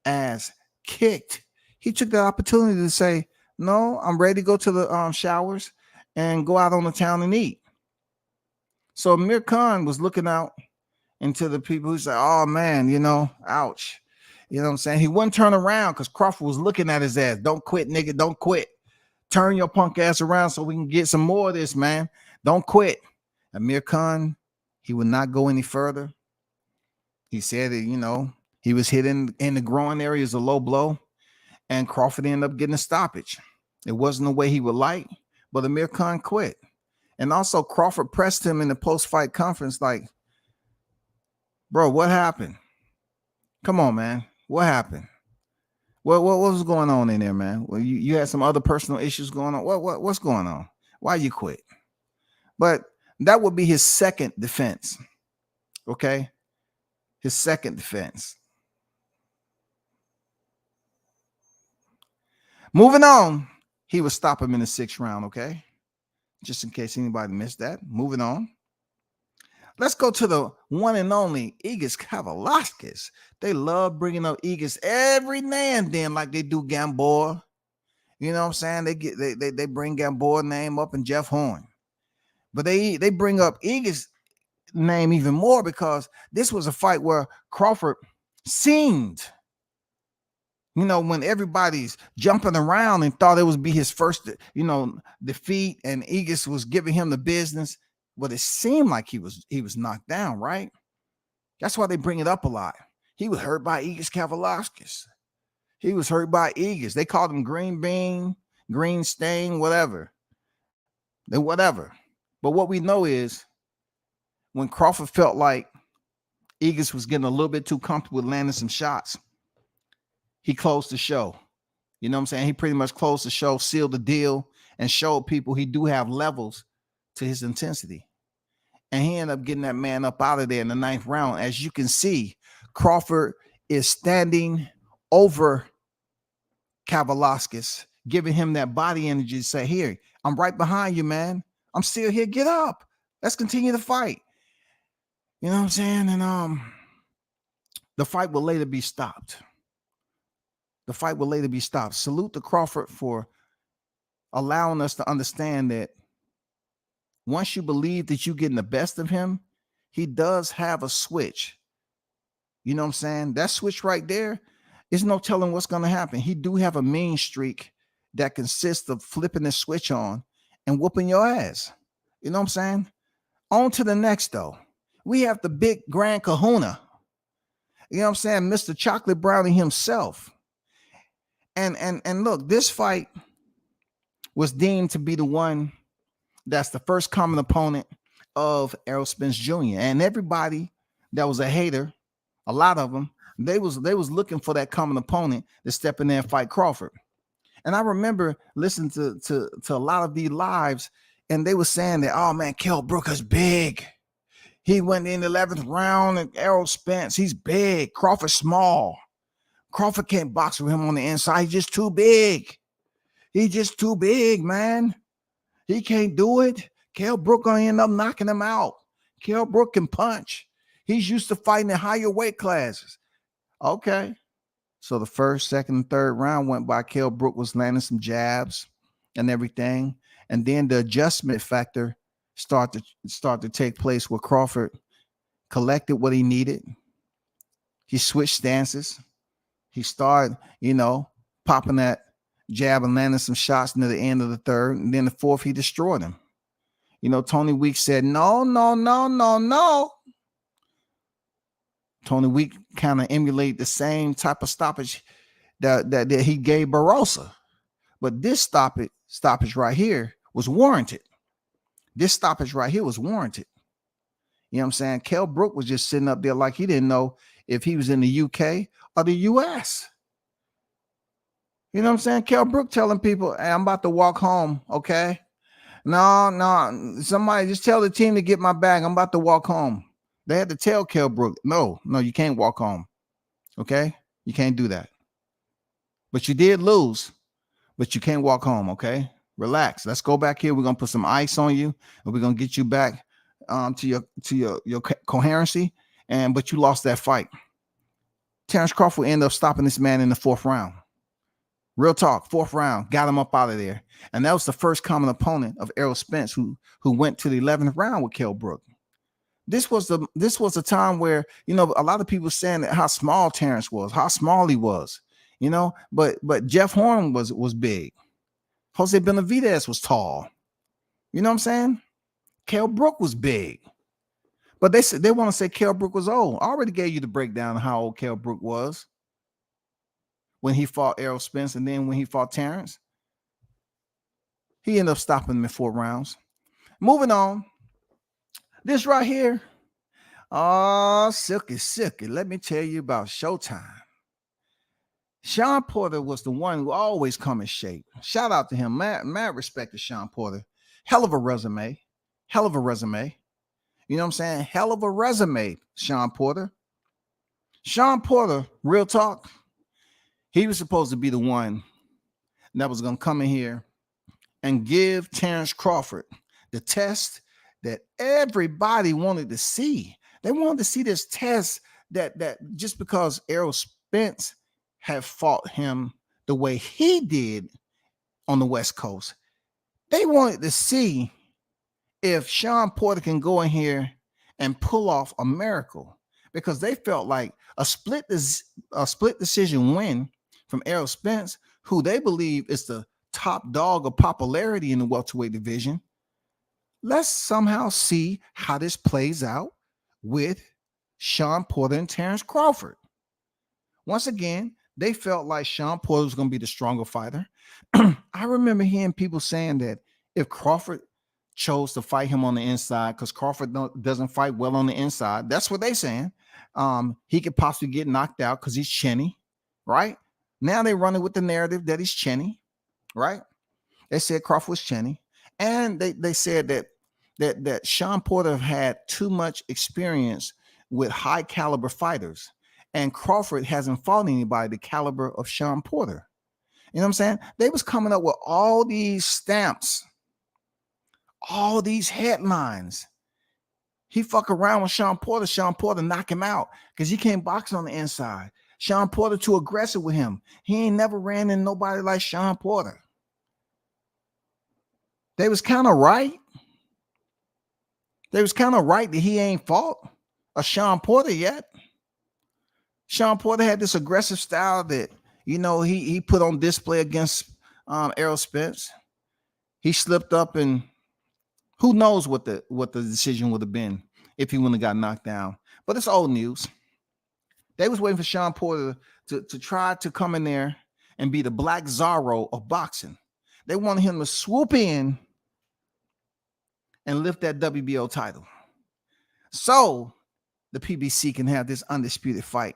ass kicked. He took that opportunity to say, no, I'm ready to go to the showers and go out on the town and eat. So Amir Khan was looking out into the people who say, oh man, ouch. You know what I'm saying? He wouldn't turn around because Crawford was looking at his ass. Don't quit, nigga. Don't quit. Turn your punk ass around so we can get some more of this, man. Don't quit. Amir Khan, he would not go any further. He said that, he was hit in the groin areas, a low blow, and Crawford ended up getting a stoppage. It wasn't the way he would like, but Amir Khan quit. And also Crawford pressed him in the post-fight conference like, bro, what happened? Come on, man. What happened? What was going on in there, man? Well, you had some other personal issues going on. What's going on? Why you quit? But that would be his second defense. Okay? His second defense. Moving on, he would stop him in the 6th round, okay? Just in case anybody missed that. Moving on. Let's go to the one and only Igis Kavalauskas. They love bringing up Igis every now and then, like they do Gamboa. You know what I'm saying? They bring Gamboa's name up and Jeff Horn, but they bring up Igis' name even more because this was a fight where Crawford seemed, when everybody's jumping around and thought it would be his first, defeat, and Igis was giving him the business. But it seemed like he was knocked down, right? That's why they bring it up a lot. He was hurt by Igis Kavalauskas. He was hurt by Igis. They called him Green Bean, Green Stain, whatever. Whatever. But what we know is when Crawford felt like Igis was getting a little bit too comfortable with landing some shots, he closed the show. You know what I'm saying? He pretty much closed the show, sealed the deal, and showed people he do have levels to his intensity. And he ended up getting that man up out of there in the 9th round. As you can see, Crawford is standing over Kavalauskas, giving him that body energy to say, here, I'm right behind you, man. I'm still here. Get up. Let's continue the fight. You know what I'm saying? And the fight will later be stopped. The fight will later be stopped. Salute to Crawford for allowing us to understand that once you believe that you're getting the best of him, he does have a switch. You know what I'm saying? That switch right there is no telling what's going to happen. He do have a mean streak that consists of flipping the switch on and whooping your ass. You know what I'm saying? On to the next, though. We have the big grand kahuna. You know what I'm saying? Mr. Chocolate Brownie himself. And look, this fight was deemed to be the one that's the first common opponent of Errol Spence Jr. And everybody that was a hater, a lot of them, they was looking for that common opponent to step in there and fight Crawford. And I remember listening to a lot of these lives, and they were saying that, oh man, Kell Brook is big. He went in the 11th round, and Errol Spence, he's big. Crawford small. Crawford can't box with him on the inside. He's just too big. He's just too big, man. He can't do it. Kell Brook gonna end up knocking him out. Kell Brook can punch. He's used to fighting in higher weight classes. Okay. So the 1st, 2nd, and 3rd round went by. Kell Brook was landing some jabs and everything. And then the adjustment factor started to take place where Crawford collected what he needed. He switched stances. He started, popping that jab and landing some shots near the end of the 3rd. And then the 4th, he destroyed him. Tony Weeks said, no. Tony Week kind of emulated the same type of stoppage that he gave Barrosa. But this stoppage right here was warranted. This stoppage right here was warranted. You know what I'm saying? Kell Brook was just sitting up there like he didn't know if he was in the UK or the US. You know what I'm saying? Kell Brook telling people, hey, I'm about to walk home, okay? No. Somebody just tell the team to get my bag. I'm about to walk home. They had to tell Kell Brook, no, you can't walk home. Okay? You can't do that. But you did lose, but you can't walk home. Okay? Relax. Let's go back here. We're gonna put some ice on you, and we're gonna get you back to your coherency. But you lost that fight. Terrence Crawford ended up stopping this man in the 4th round. Real talk, 4th round, got him up out of there. And that was the first common opponent of Errol Spence, who went to the 11th round with Kell Brook. This was the time where, a lot of people saying that how small Terrence was, how small he was, but Jeff Horn was big. Jose Benavidez was tall. You know what I'm saying? Kell Brook was big. But they want to say Kell Brook was old. I already gave you the breakdown of how old Kell Brook was when he fought Errol Spence, and then when he fought Terrence. He ended up stopping him in 4 rounds. Moving on. This right here. Oh, silky. Let me tell you about Showtime. Sean Porter was the one who always come in shape. Shout out to him. Mad respect to Sean Porter. Hell of a resume. You know what I'm saying? Hell of a resume, Sean Porter. Sean Porter, real talk, he was supposed to be the one that was going to come in here and give Terrence Crawford the test that everybody wanted to see. They wanted to see this test that just because Errol Spence had fought him the way he did on the West Coast, they wanted to see if Sean Porter can go in here and pull off a miracle, because they felt like a split decision win from Errol Spence, who they believe is the top dog of popularity in the welterweight division. Let's somehow see how this plays out with Sean Porter and Terrence Crawford. Once again, they felt like Sean Porter was going to be the stronger fighter. I remember hearing people saying that if Crawford chose to fight him on the inside, because Crawford doesn't fight well on the inside, that's what they're saying, he could possibly get knocked out because he's chinny, right? Now they're running with the narrative that he's chinny, right? They said Crawford was chinny, and they said that Sean Porter had too much experience with high caliber fighters, and Crawford hasn't fought anybody the caliber of Sean Porter. You know what I'm saying? They was coming up with all these stamps, all these headlines. He fuck around with Sean Porter knock him out because he can't box on the inside. Sean Porter too aggressive with him. He ain't never ran in nobody like Sean Porter. They was kind of right. They was kind of right that he ain't fought a Sean Porter yet. Sean Porter had this aggressive style that, he put on display against Errol Spence. He slipped up, and who knows what the decision would have been if he wouldn't have got knocked down. But it's old news. They was waiting for Sean Porter to try to come in there and be the Black Zorro of boxing. They wanted him to swoop in and lift that WBO title, so the PBC can have this undisputed fight.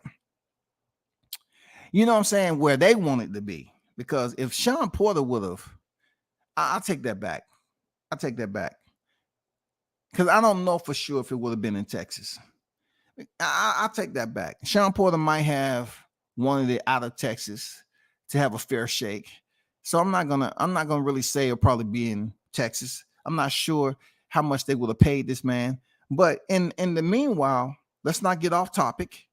You know what I'm saying? Where they wanted to be. Because if Sean Porter would have, I'll take that back. Because I don't know for sure if it would have been in Texas. I'll take that back. Sean Porter might have wanted it out of Texas to have a fair shake. So I'm not gonna really say it'll probably be in Texas. I'm not sure how much they would have paid this man. But in the meanwhile, let's not get off topic.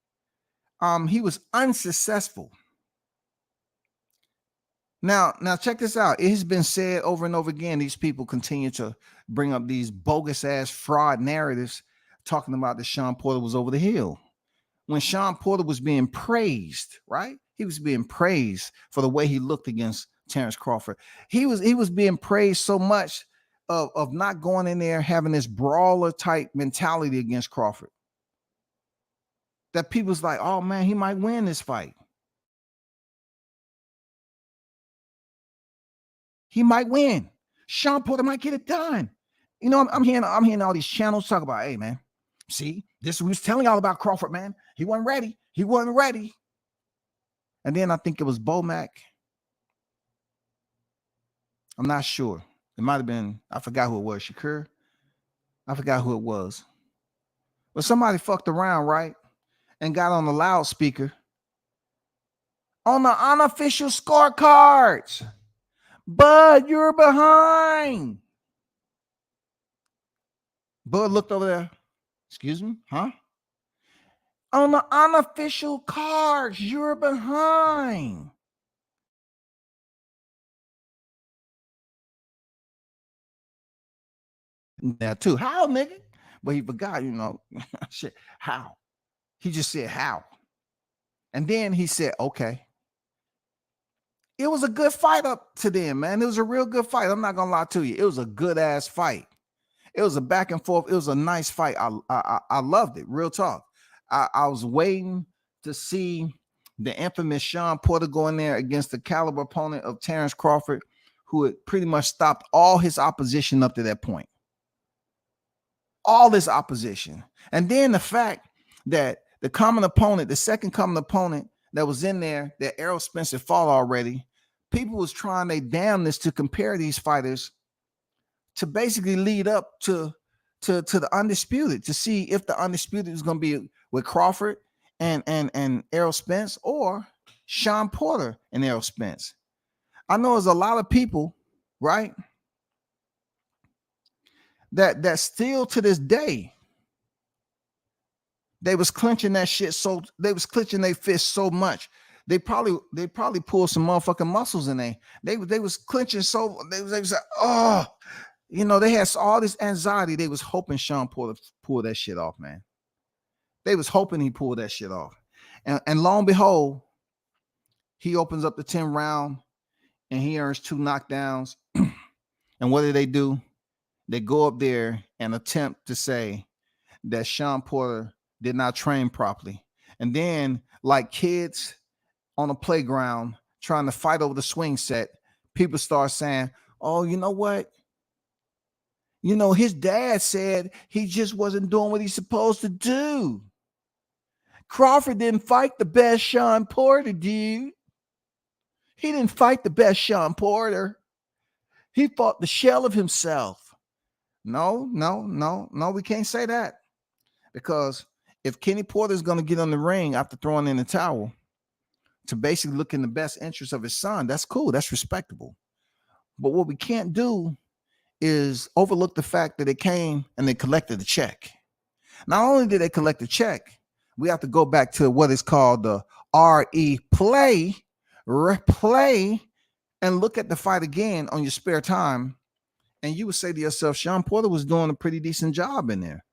He was unsuccessful. Now check this out. It has been said over and over again, these people continue to bring up these bogus ass fraud narratives talking about that Sean Porter was over the hill. When Sean Porter was being praised, right? He was being praised for the way he looked against Terrence Crawford. He was being praised so much of not going in there having this brawler type mentality against Crawford, that people's like, oh man, he might win this fight. He might win. Sean Porter might get it done. I'm hearing all these channels talk about, hey man, see, this was telling y'all about Crawford, man. He wasn't ready. And then I think it was Bomac. I'm not sure. It might have been, I forgot who it was, Shakur. I forgot who it was. But somebody fucked around, right? And got on the loudspeaker on the unofficial scorecards. Bud, you're behind. Bud looked over there. Excuse me? Huh? On the unofficial cards, you're behind. Now, too. How, nigga? But he forgot, shit. How? He just said, how? And then he said, okay. It was a good fight up to then, man. It was a real good fight. I'm not going to lie to you. It was a good-ass fight. It was a back and forth. It was a nice fight. I loved it. Real talk. I was waiting to see the infamous Sean Porter go in there against the caliber opponent of Terrence Crawford, who had pretty much stopped all his opposition up to that point. All this opposition. And then the fact that the common opponent, the second common opponent that was in there, that Errol Spence had fought already, people was trying their damnness to compare these fighters to basically lead up to the Undisputed, to see if the Undisputed is going to be with Crawford and Errol Spence, or Sean Porter and Errol Spence. I know there's a lot of people, right, that still to this day, they was clenching that shit, so they was clenching their fists so much. They probably pulled some motherfucking muscles in there. They was clenching so they was like, oh, they had all this anxiety. They was hoping Sean Porter pulled that shit off, man. They was hoping he pulled that shit off. And lo and behold, he opens up the 10th round and he earns 2 knockdowns. And what do? They go up there and attempt to say that Sean Porter did not train properly. And then, like kids on a playground trying to fight over the swing set, people start saying, oh, you know what? His dad said he just wasn't doing what he's supposed to do. Crawford didn't fight the best Sean Porter, dude. He didn't fight the best Sean Porter. He fought the shell of himself. No, we can't say that. Because if Kenny Porter is going to get on the ring after throwing in the towel to basically look in the best interest of his son, that's cool. That's respectable. But what we can't do is overlook the fact that they came and they collected the check. Not only did they collect the check, we have to go back to what is called the replay, and look at the fight again on your spare time. And you would say to yourself, Sean Porter was doing a pretty decent job in there.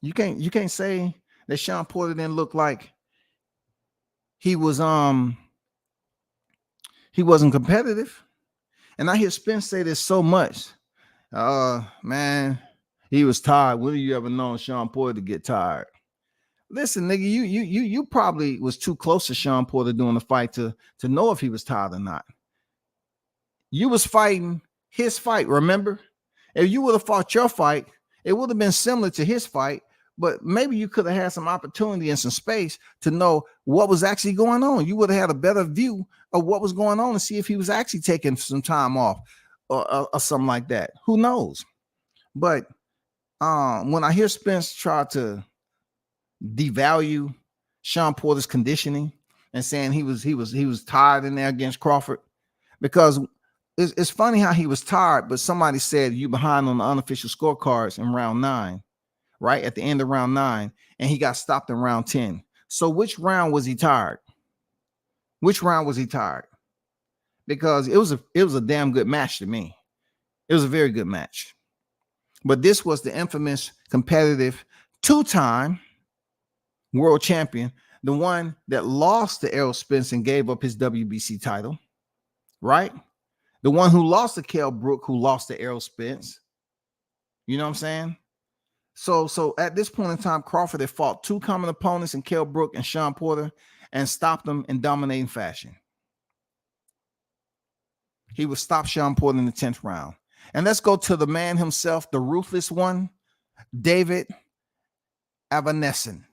You can't say that Sean Porter didn't look like he wasn't competitive. And I hear Spence say this so much. Man, he was tired. When have you ever known Sean Porter to get tired? Listen, nigga, you probably was too close to Sean Porter during the fight to know if he was tired or not. You was fighting his fight, remember? If you would have fought your fight, it would have been similar to his fight, but maybe you could have had some opportunity and some space to know what was actually going on. You would have had a better view of what was going on and see if he was actually taking some time off or something like that. Who knows? But when I hear Spence try to devalue Sean Porter's conditioning and saying he was tired in there against Crawford, because it's funny how he was tired, but somebody said you behind on the unofficial scorecards in round 9, right at the end of round 9, and he got stopped in round 10. So which round was he tired? Which round was he tired? Because it was a damn good match to me. It was a very good match. But this was the infamous competitive 2-time world champion, the one that lost to Errol Spence and gave up his WBC title, right? The one who lost to Kell Brook, who lost to Errol Spence. You know what I'm saying? So at this point in time, Crawford had fought 2 common opponents in Kell Brook and Sean Porter and stopped them in dominating fashion. He would stop Sean Porter in the 10th round. And let's go to the man himself, the ruthless one, David Avanesyan.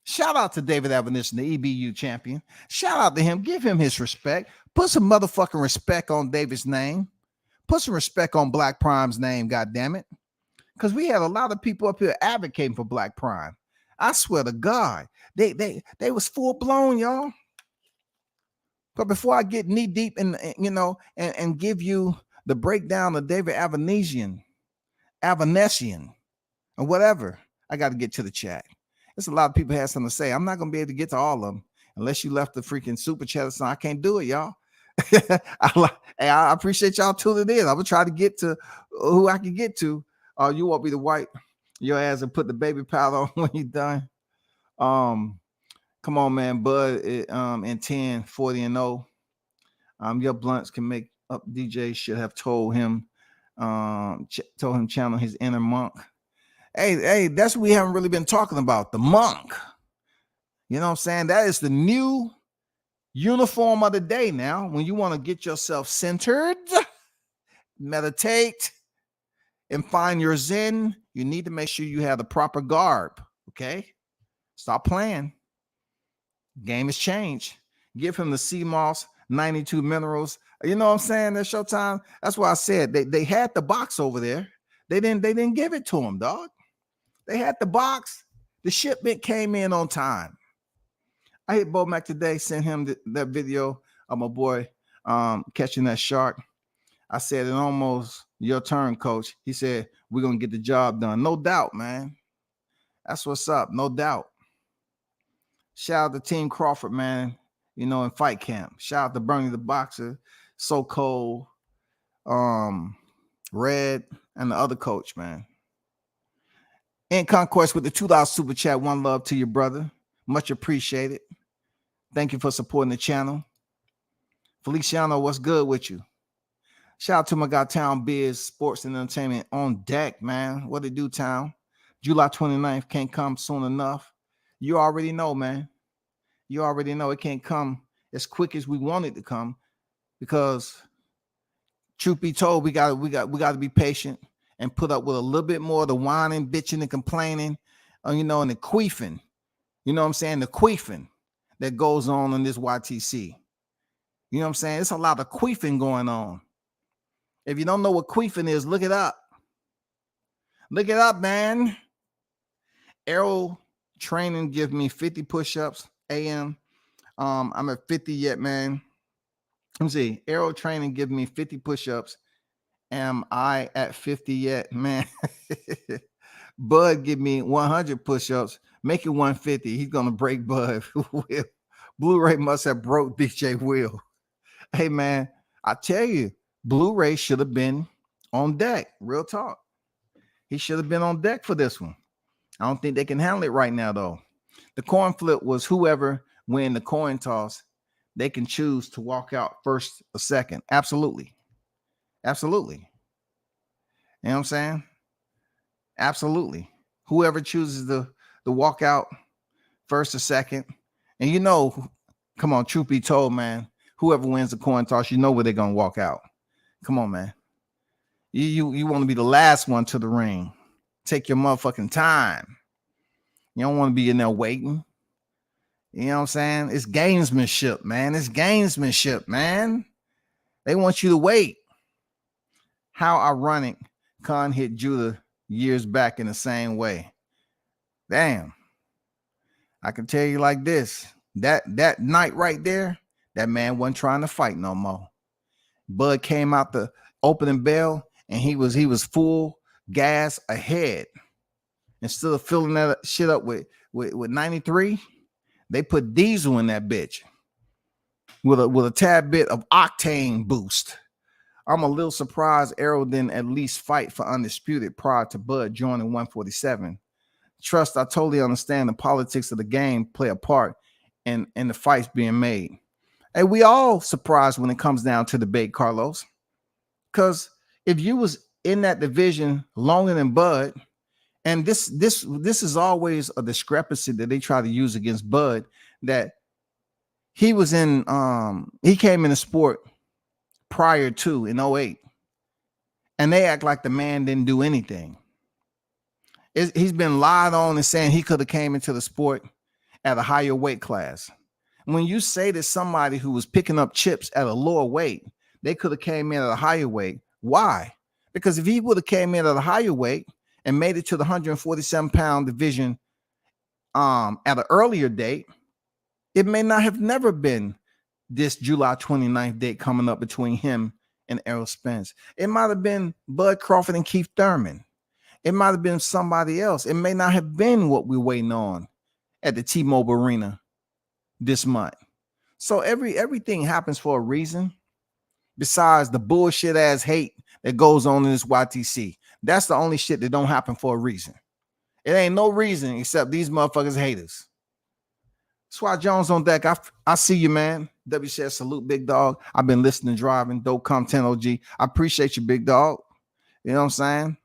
Shout out to David Avanesyan, the EBU champion. Shout out to him. Give him his respect. Put some motherfucking respect on David's name. Put some respect on Black Prime's name, goddammit. because we had a lot of people up here advocating for Black Prime. I swear to God, they was full blown, y'all. But before I get knee deep in, and give you the breakdown of David Avanesyan, or whatever, I got to get to the chat. There's a lot of people have something to say. I'm not gonna be able to get to all of them unless you left the freaking super chat or something. I can't do it, y'all. I appreciate y'all tuning in. I'm gonna try to get to who I can get to. You won't be the white your ass and put the baby powder on when you're done. Come on, man. Bud, in 10, 40 and 0. Your blunts can make up. DJ should have told him channel his inner monk. Hey, that's what we haven't really been talking about. The monk. You know what I'm saying? That is the new uniform of the day now. When you want to get yourself centered, meditate, and find your zen, you need to make sure you have the proper garb. Okay? Stop playing. Game has changed. Give him the sea moss, 92 minerals. You know what I'm saying? That's showtime. That's why I said they had the box over there. They didn't give it to him, dog. They had the box. The shipment came in on time. I hit Bo Mac today, sent him that video of my boy catching that shark. I said, "It's almost your turn, coach." He said, "We're going to get the job done." No doubt, man. That's what's up. No doubt. Shout out to Team Crawford, man, in fight camp. Shout out to Bernie the Boxer, So Cold, Red, and the other coach, man. In Conquest with the $2 super chat. One love to your brother. Much appreciated. Thank you for supporting the channel. Feliciano, what's good with you? Shout out to my guy, Town Biz, Sports and Entertainment on deck, man. What it do, Town? July 29th can't come soon enough. You already know, man. You already know it can't come as quick as we want it to come because, truth be told, we got to be patient and put up with a little bit more of the whining, bitching, and complaining, and the queefing. You know what I'm saying? The queefing that goes on in this YTC. You know what I'm saying? It's a lot of queefing going on. If you don't know what queefing is, look it up. Look it up, man. Aero training give me 50 push-ups a.m. I'm at 50 yet, man. Let me see. Aero training give me 50 push-ups. Am I at 50 yet, man? Bud give me 100 push-ups. Make it 150. He's gonna break Bud. Blu-ray must have broke DJ Will. Hey, man, I tell you, Blu-ray should have been on deck. Real talk. He should have been on deck for this one. I don't think they can handle it right now, though. The coin flip was whoever win the coin toss, they can choose to walk out first or second. Absolutely. Absolutely. You know what I'm saying? Absolutely. Whoever chooses the walk out first or second. And come on, truth be told, man, whoever wins the coin toss, where they're going to walk out. Come on, man. You want to be the last one to the ring. Take your motherfucking time. You don't want to be in there waiting. You know what I'm saying? It's gamesmanship, man. It's gamesmanship, man. They want you to wait. How ironic. Khan hit Judah years back in the same way. Damn. I can tell you like this. That night right there, that man wasn't trying to fight no more. Bud came out the opening bell and he was full gas ahead. Instead of filling that shit up with 93, they put diesel in that bitch with a tad bit of octane boost. I'm a little surprised Errol didn't at least fight for undisputed prior to Bud joining 147. Trust, I totally understand the politics of the game play a part in the fights being made. And we all surprised when it comes down to debate, Carlos. Because if you was in that division longer than Bud, and this is always a discrepancy that they try to use against Bud, that he was in he came in the sport prior to in 08, and they act like the man didn't do anything. He's been lied on and saying he could have came into the sport at a higher weight class. When you say that somebody who was picking up chips at a lower weight, they could have came in at a higher weight. Why? Because if he would have came in at a higher weight and made it to the 147-pound division at an earlier date, it may not have never been this July 29th date coming up between him and Errol Spence. It might have been Bud Crawford and Keith Thurman. It might have been somebody else. It may not have been what we're waiting on at the T-Mobile Arena this month. So everything happens for a reason, besides the bullshit ass hate that goes on in this YTC. That's the only shit that don't happen for a reason. It ain't no reason except these motherfuckers haters. Swat Jones on deck. I see you, man. WCS salute, big dog. I've been listening, driving. Dope content, OG. I appreciate you, big dog. You know what I'm saying?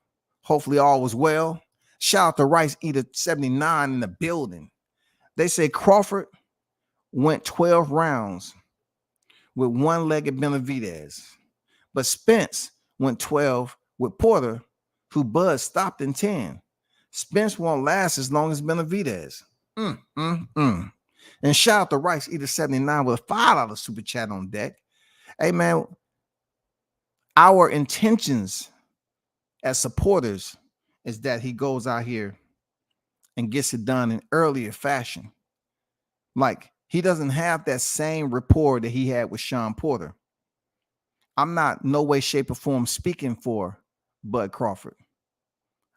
Hopefully all was well. Shout out to Rice Eater 79 in the building. They say Crawford went 12 rounds with one-legged Benavidez, but Spence went 12 with Porter, who Bud stopped in 10. Spence won't last as long as Benavidez. And shout out to Rice Eater 79 with a $5 super chat on deck. Hey, man, our intentions as supporters is that he goes out here and gets it done in earlier fashion. Like, he doesn't have that same rapport that he had with Sean Porter. I'm not no way, shape, or form speaking for Bud Crawford.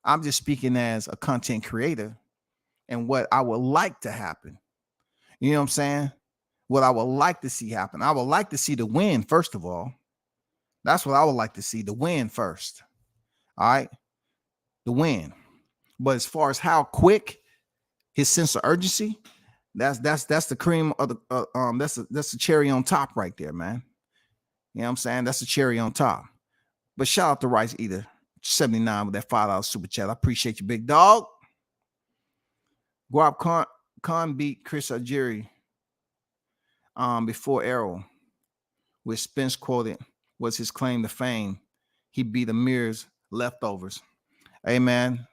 I'm just speaking as a content creator and what I would like to happen. You know what I'm saying? What I would like to see happen. I would like to see the win, first of all. That's what I would like to see, the win first. All right? The win. But as far as how quick, his sense of urgency, that's the cream of the that's the cherry on top right there, man. You know what I'm saying? That's the cherry on top. But shout out to Rice Eater 79 with that $5 super chat. I appreciate you, big dog. Guap Khan beat Chris Algieri before Errol, which Spence quoted was his claim to fame. He beat Amir's leftovers. Hey, man,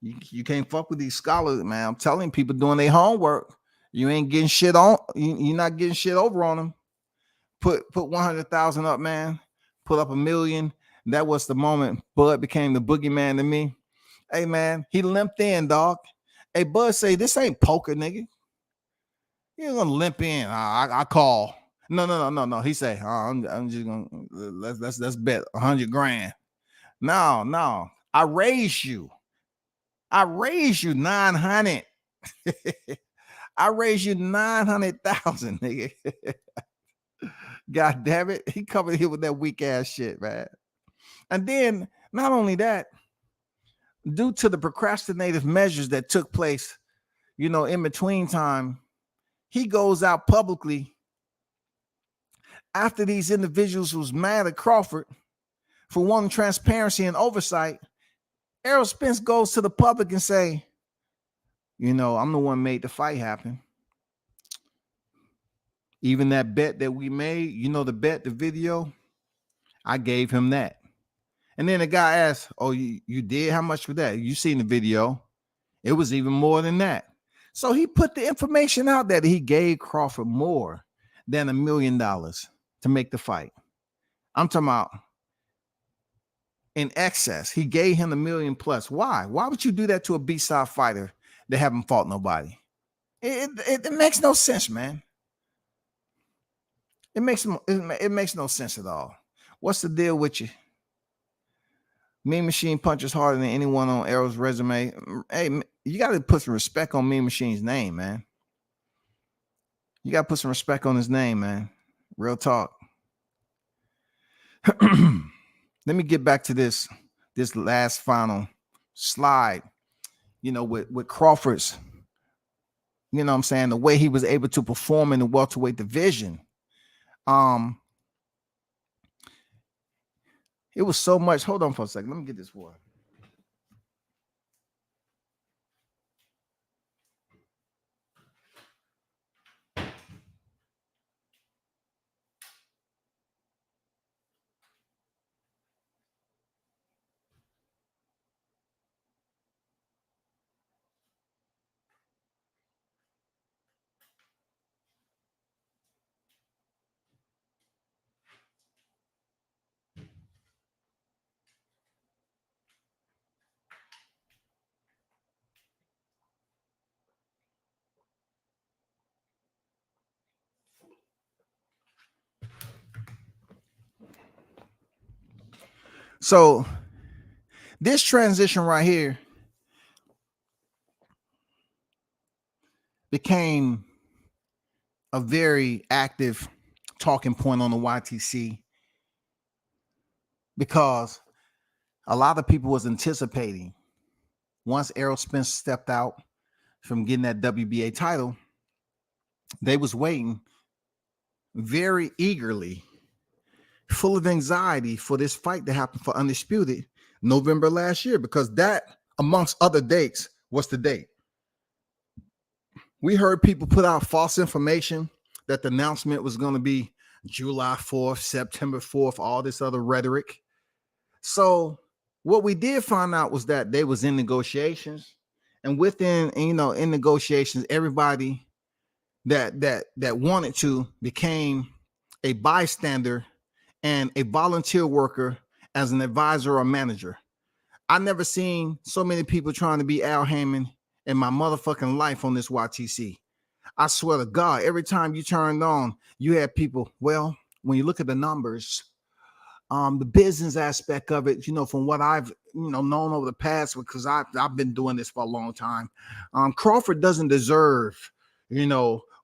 you can't fuck with these scholars, man. I'm telling people doing their homework. You ain't getting shit on. You're not getting shit over on them. Put 100,000 up, man. Put up $1 million. That was the moment Bud became the boogeyman to me. Hey, man, he limped in, dog. Hey, Bud say, this ain't poker, nigga. You're gonna limp in. I call. No. He say, I'm just gonna let's bet 100 grand. No. I raised you 900. I raised you 900,000, nigga. God damn it. He coming here with that weak ass shit, man. And then not only that, due to the procrastinative measures that took place, in between time, he goes out publicly after these individuals was mad at Crawford for wanting transparency and oversight. Errol Spence goes to the public and say, I'm the one made the fight happen. Even that bet that we made, the bet, the video, I gave him that. And then the guy asked, oh, you did? How much for that? You seen the video. It was even more than that. So he put the information out there that he gave Crawford more than $1 million to make the fight. I'm talking about in excess. He gave him $1 million plus. Why? Why would you do that to a B-side fighter that haven't fought nobody? It makes no sense, man. It makes no sense at all. What's the deal with you? Mean Machine punches harder than anyone on Errol's resume. Hey, you got to put some respect on Mean Machine's name, man. You got to put some respect on his name, man. Real talk. Let me get back to this last final slide, with Crawford's, what I'm saying, the way he was able to perform in the welterweight division. It was so much. Hold on for a second. Let me get this water. So this transition right here became a very active talking point on the YTC because a lot of people was anticipating once Errol Spence stepped out from getting that WBA title, they was waiting very eagerly, full of anxiety for this fight to happen for Undisputed November last year, because that, amongst other dates, was the date. We heard people put out false information that the announcement was going to be July 4th, September 4th, all this other rhetoric. So what we did find out was that they was in negotiations, and within, in negotiations, everybody that wanted to became a bystander and a volunteer worker as an advisor or manager. I never seen so many people trying to be Al Heyman in my motherfucking life on this YTC. I swear to God, every time you turned on, you had people, well, when you look at the numbers, the business aspect of it, from what I've, known over the past, because I've been doing this for a long time, Crawford doesn't deserve,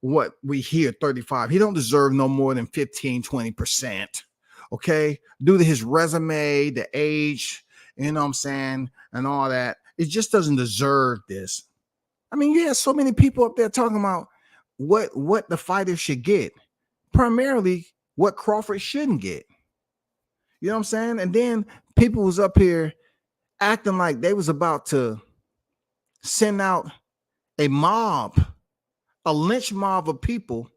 what we hear, 35. He don't deserve no more than 15, 20%. Okay. Due to his resume, the age, what I'm saying, and all that, it just doesn't deserve this. I mean, you have so many people up there talking about what the fighter should get, primarily what Crawford shouldn't get. You know what I'm saying? And then people was up here acting like they was about to send out a mob, a lynch mob of people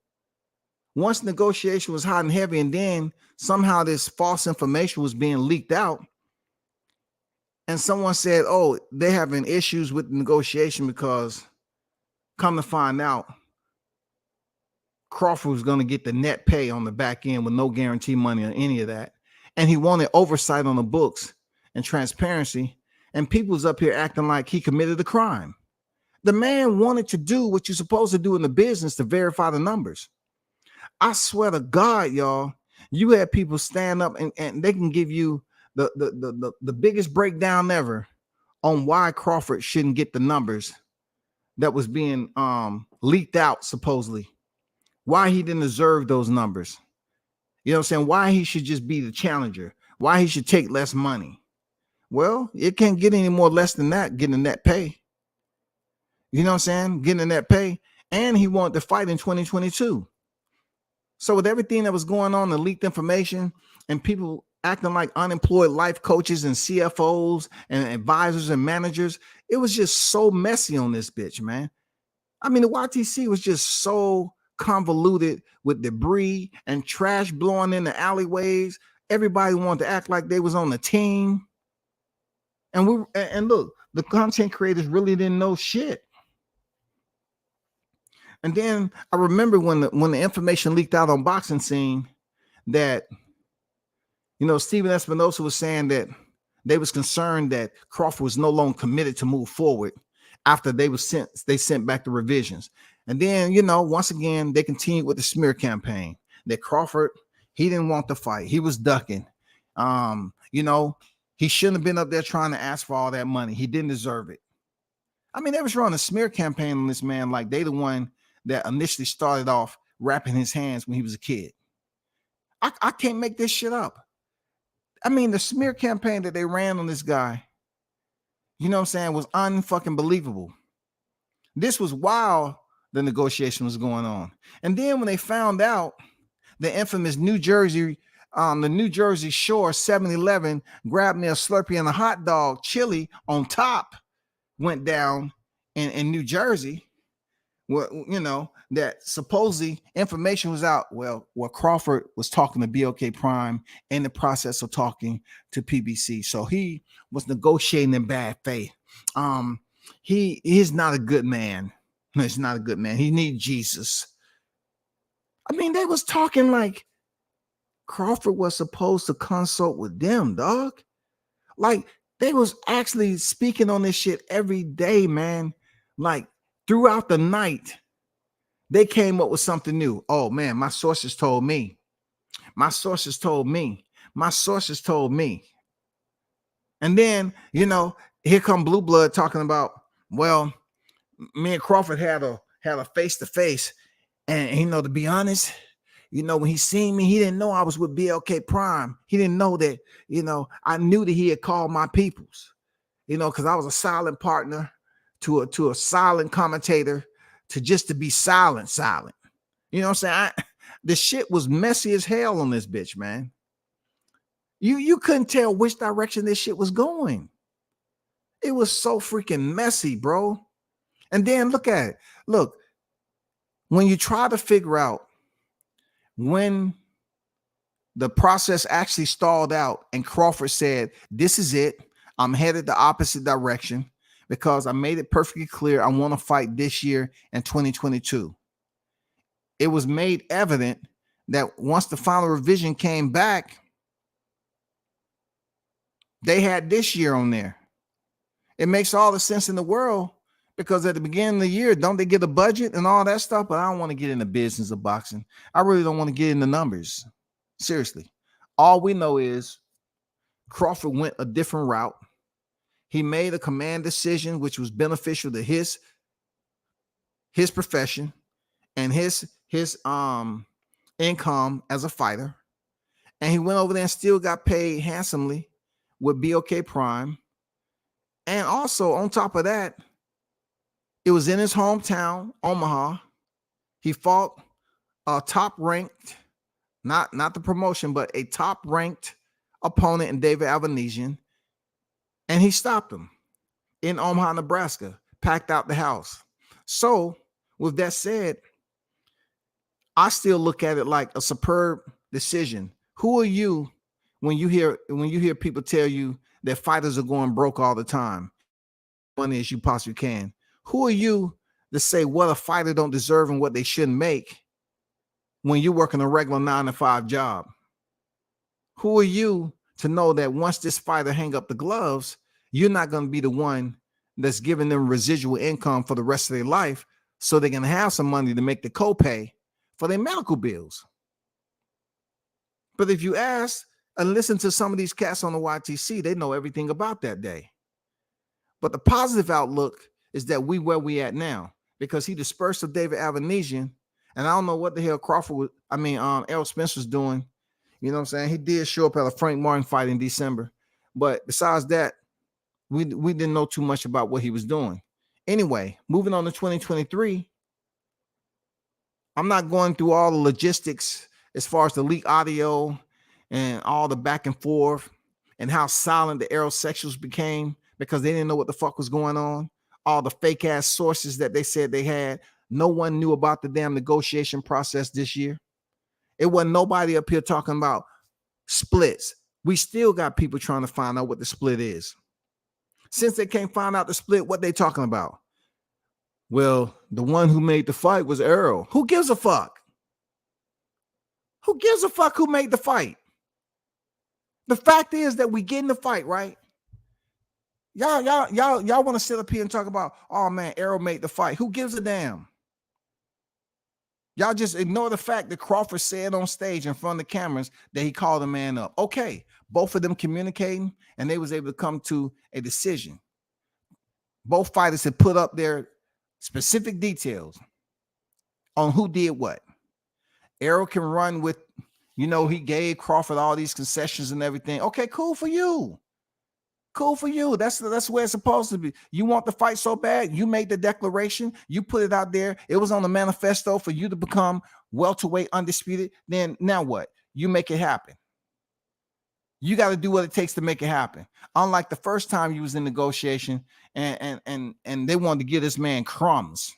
once negotiation was hot and heavy, and then somehow this false information was being leaked out. And someone said, oh, they're having issues with the negotiation because, come to find out, Crawford was going to get the net pay on the back end with no guarantee money or any of that. And he wanted oversight on the books and transparency. And people was up here acting like he committed a crime. The man wanted to do what you're supposed to do in the business to verify the numbers. I swear to God, y'all, you had people stand up and they can give you the biggest breakdown ever on why Crawford shouldn't get the numbers that was being leaked out, supposedly. Why he didn't deserve those numbers. You know what I'm saying? Why he should just be the challenger. Why he should take less money. Well, it can't get any more less than that, getting that pay. You know what I'm saying? Getting that pay. And he wanted to fight in 2022. So with everything that was going on, the leaked information, and people acting like unemployed life coaches and CFOs and advisors and managers, it was just so messy on this bitch, man. I mean, the YTC was just so convoluted with debris and trash blowing in the alleyways. Everybody wanted to act like they was on the team. And look, the content creators really didn't know shit. And then I remember when the information leaked out on Boxing Scene that, Steven Espinosa was saying that they was concerned that Crawford was no longer committed to move forward after they sent back the revisions. And then, once again, they continued with the smear campaign that Crawford, he didn't want the fight. He was ducking. He shouldn't have been up there trying to ask for all that money. He didn't deserve it. I mean, they was running a smear campaign on this man like they the one that initially started off wrapping his hands when he was a kid. I can't make this shit up. I mean, the smear campaign that they ran on this guy, was unfucking believable. This was while the negotiation was going on. And then when they found out the infamous New Jersey Shore 7-Eleven grabbed me a Slurpee and a hot dog, chili on top, went down in New Jersey, well, that supposedly information was out. Well, Crawford was talking to BOK Prime in the process of talking to PBC. So he was negotiating in bad faith. He is not a good man. No, he's not a good man. He needs Jesus. I mean, they was talking like Crawford was supposed to consult with them, dog. Like they was actually speaking on this shit every day, man. Like throughout the night, they came up with something new. Oh man, my sources told me. My sources told me. My sources told me. And then, here come Blue Blood talking about, well, me and Crawford had a face-to-face. And to be honest, when he seen me, he didn't know I was with BLK Prime. He didn't know that, I knew that he had called my peoples, because I was a silent partner to a silent commentator to be silent. You know what I'm saying? The shit was messy as hell on this bitch, man. You couldn't tell which direction this shit was going. It was so freaking messy, bro. And then look at it. Look, when you try to figure out when the process actually stalled out and Crawford said, this is it, I'm headed the opposite direction because I made it perfectly clear I want to fight this year in 2022. It was made evident that once the final revision came back, they had this year on there. It makes all the sense in the world because at the beginning of the year, don't they get a budget and all that stuff? But I don't want to get in the business of boxing. I really don't want to get in the numbers. Seriously. All we know is Crawford went a different route. He made a command decision, which was beneficial to his profession and his income as a fighter. And he went over there and still got paid handsomely with BOK Prime. And also on top of that, it was in his hometown, Omaha. He fought a top-ranked, not the promotion, but a top-ranked opponent in David Avanesyan. And he stopped him in Omaha, Nebraska, packed out the house. So with that said, I still look at it like a superb decision. Who are you when you hear people tell you that fighters are going broke all the time? Money as you possibly can. Who are you to say what a fighter don't deserve and what they shouldn't make when you're working a regular 9-to-5 job? Who are you to know that once this fighter hang up the gloves, you're not going to be the one that's giving them residual income for the rest of their life so they can have some money to make the copay for their medical bills? But if you ask and listen to some of these cats on the YTC, they know everything about that day. But the positive outlook is that where we at now, because he dispersed of David Avanesyan, and I don't know what the hell Errol Spence was doing. You know what I'm saying? He did show up at a Frank Martin fight in December. But besides that, we didn't know too much about what he was doing. Anyway, moving on to 2023, I'm not going through all the logistics as far as the leak audio and all the back and forth and how silent the aerosexuals became because they didn't know what the fuck was going on. All the fake ass sources that they said they had. No one knew about the damn negotiation process this year. It wasn't nobody up here talking about splits. We still got people trying to find out what the split is. Since they can't find out the split, what they talking about? Well, the one who made the fight was Errol. Who gives a fuck? Who gives a fuck who made the fight? The fact is that we get in the fight, right? Y'all want to sit up here and talk about, oh man, Errol made the fight. Who gives a damn? Y'all just ignore the fact that Crawford said on stage in front of the cameras that he called the man up. Okay, both of them communicating, and they was able to come to a decision. Both fighters had put up their specific details on who did what. Errol can run with, he gave Crawford all these concessions and everything. Okay, cool for you. Cool for you. That's where it's supposed to be. You want the fight so bad. You made the declaration. You put it out there. It was on the manifesto for you to become welterweight undisputed. Then now what? You make it happen. You got to do what it takes to make it happen. Unlike the first time you was in negotiation and they wanted to give this man crumbs.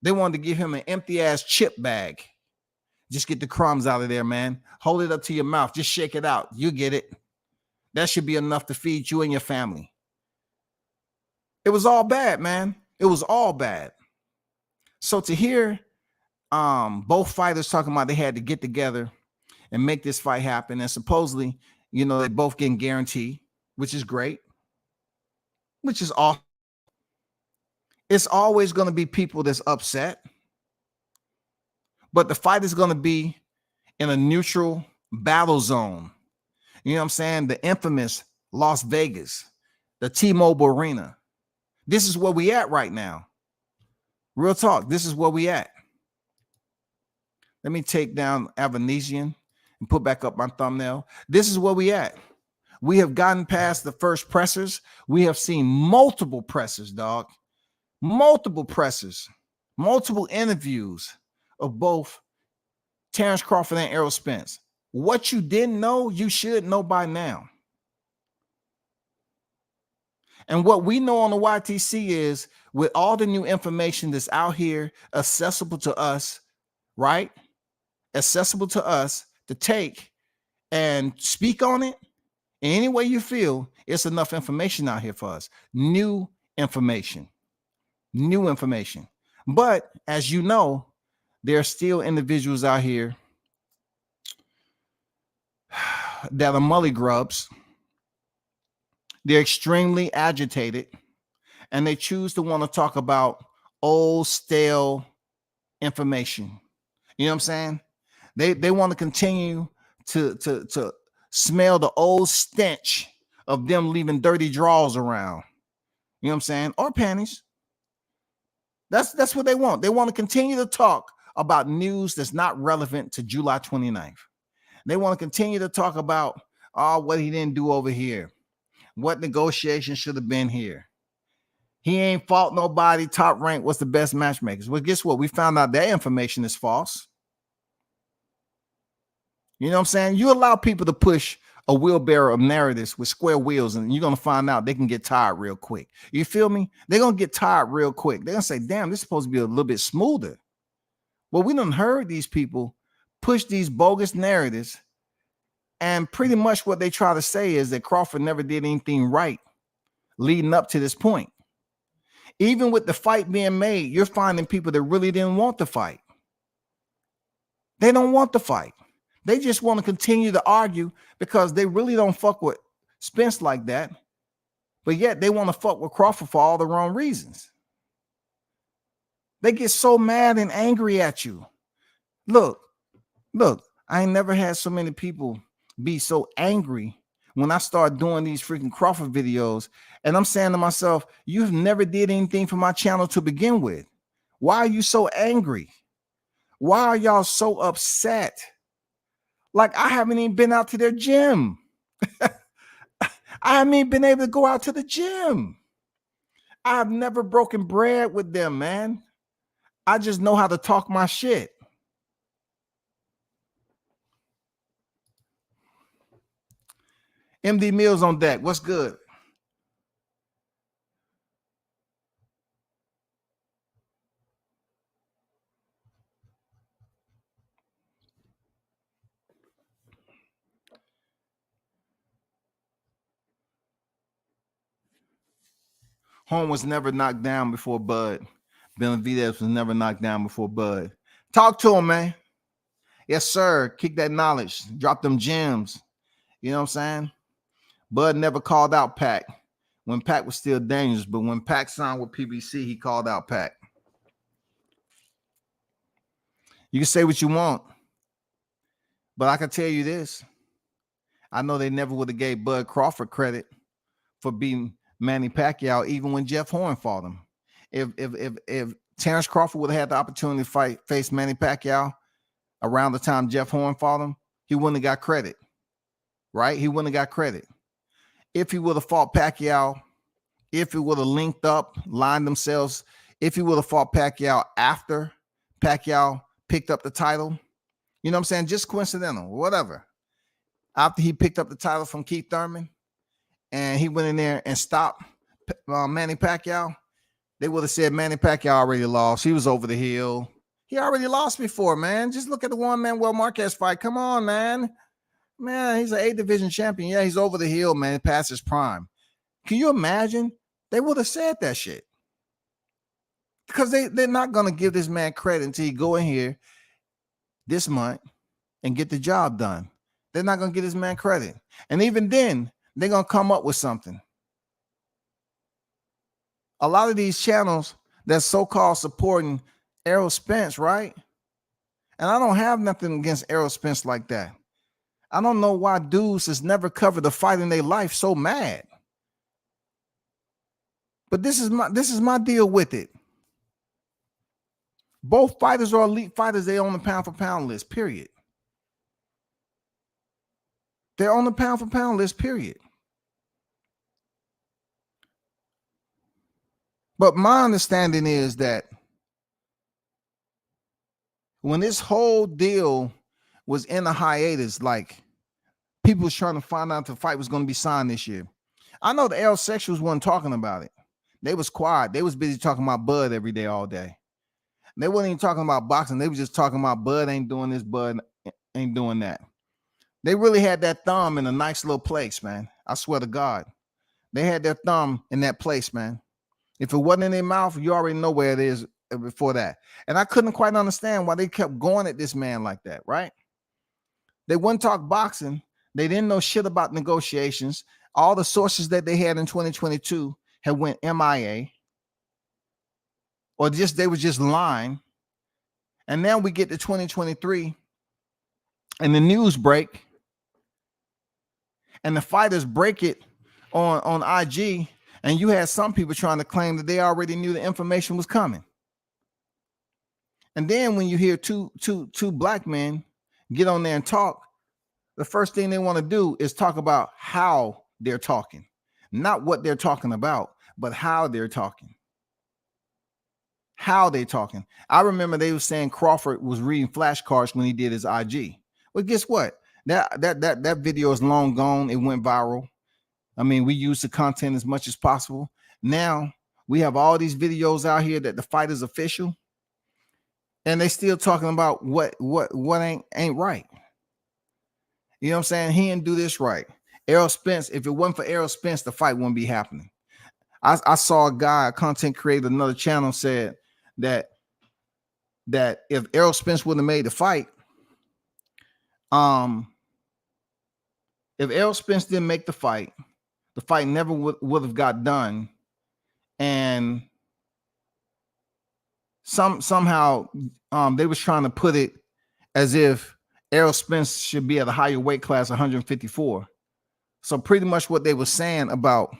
They wanted to give him an empty ass chip bag. Just get the crumbs out of there, man. Hold it up to your mouth. Just shake it out. You get it. That should be enough to feed you and your family. It was all bad, man. It was all bad. So to hear both fighters talking about they had to get together and make this fight happen, and supposedly, they both getting guaranteed, which is great, which is awesome. It's always going to be people that's upset, but the fight is going to be in a neutral battle zone. You know what I'm saying? The infamous Las Vegas, the T-Mobile Arena. This is where we at right now. Real talk. This is where we at. Let me take down Avanesyan and put back up my thumbnail. This is where we at. We have gotten past the first pressers. We have seen multiple pressers, dog. Multiple pressers, multiple interviews of both Terrence Crawford and Errol Spence. What you didn't know, you should know by now. And what we know on the YTC is, with all the new information that's out here accessible to us, right? Accessible to us to take and speak on it in any way you feel, it's enough information out here for us. New information. But as you know, there are still individuals out here that are mully grubs. They're extremely agitated, and they choose to want to talk about old, stale information. You know what I'm saying? They want to continue to smell the old stench of them leaving dirty drawers around. You know what I'm saying? Or panties. That's what they want. They want to continue to talk about news that's not relevant to July 29th. They want to continue to talk about what he didn't do over here, what negotiations should have been here. He ain't fought nobody. Top Rank was the best matchmakers. Well, guess what? We found out that information is false. You know what I'm saying? You allow people to push a wheelbarrow of narratives with square wheels, and you're going to find out they can get tired real quick. You feel me? They're going to get tired real quick. They're going to say, damn, this is supposed to be a little bit smoother. Well, we done heard these people push these bogus narratives, and pretty much what they try to say is that Crawford never did anything right leading up to this point. Even with the fight being made, you're finding people that really didn't want the fight. They don't want the fight. They just want to continue to argue because they really don't fuck with Spence like that. But yet they want to fuck with Crawford for all the wrong reasons. They get so mad and angry at you. Look, I ain't never had so many people be so angry when I start doing these freaking Crawford videos. And I'm saying to myself, you've never did anything for my channel to begin with. Why are you so angry? Why are y'all so upset? Like, I haven't even been out to their gym. I haven't even been able to go out to the gym. I've never broken bread with them, man. I just know how to talk my shit. MD Mills on deck. What's good? Holm was never knocked down before Bud. Benavidez was never knocked down before Bud. Talk to him, man. Yes, sir. Kick that knowledge. Drop them gems. You know what I'm saying? Bud never called out Pac when Pac was still dangerous, but when Pac signed with PBC, he called out Pac. You can say what you want, but I can tell you this. I know they never would have gave Bud Crawford credit for beating Manny Pacquiao, even when Jeff Horn fought him. If Terrence Crawford would have had the opportunity to face Manny Pacquiao around the time Jeff Horn fought him, he wouldn't have got credit, right? He wouldn't have got credit. If he would have fought Pacquiao, if he would have linked up, lined themselves, if he would have fought Pacquiao after Pacquiao picked up the title, you know what I'm saying? Just coincidental, whatever. After he picked up the title from Keith Thurman and he went in there and stopped Manny Pacquiao, they would have said Manny Pacquiao already lost. He was over the hill. He already lost before, man. Just look at the one Manuel Marquez fight. Come on, man. Man, he's an 8 division champion. Yeah, he's over the hill, man, past his prime. Can you imagine? They would have said that shit. Because they're not going to give this man credit until he go in here this month and get the job done. They're not going to give this man credit. And even then, they're going to come up with something. A lot of these channels that's so-called supporting Errol Spence, right? And I don't have nothing against Errol Spence like that. I don't know why dudes that's never covered a fight in their life so mad. But this is my deal with it. Both fighters are elite fighters. They on the pound for pound list, period. They're on the pound for pound list, period. But my understanding is that when this whole deal was in a hiatus, like people was trying to find out if the fight was going to be signed this year. I know the L sexuals wasn't talking about it. They was quiet. They was busy talking about Bud every day, all day. They wasn't even talking about boxing. They was just talking about Bud ain't doing this, Bud ain't doing that. They really had that thumb in a nice little place, man. I swear to God. They had their thumb in that place, man. If it wasn't in their mouth, you already know where it is before that. And I couldn't quite understand why they kept going at this man like that, right? They wouldn't talk boxing. They didn't know shit about negotiations. All the sources that they had in 2022 had went MIA. Or just they were just lying. And now we get to 2023 and the news break. And the fighters break it on IG. And you had some people trying to claim that they already knew the information was coming. And then when you hear two black men get on there and talk, the first thing they want to do is talk about how they're talking. Not what they're talking about, but how they're talking. How they talking. I remember they were saying Crawford was reading flashcards when he did his IG. Well, guess what? That video is long gone. It went viral. I mean, we use the content as much as possible. Now we have all these videos out here that the fight is official, and they still talking about what ain't right. You know what I'm saying? He didn't do this right. Errol Spence, if it wasn't for Errol Spence, the fight wouldn't be happening. I saw a guy, a content creator, another channel said that if Errol Spence wouldn't have made the fight, if Errol Spence didn't make the fight never would have got done. And somehow they was trying to put it as if Errol Spence should be at a higher weight class, 154. So pretty much what they were saying about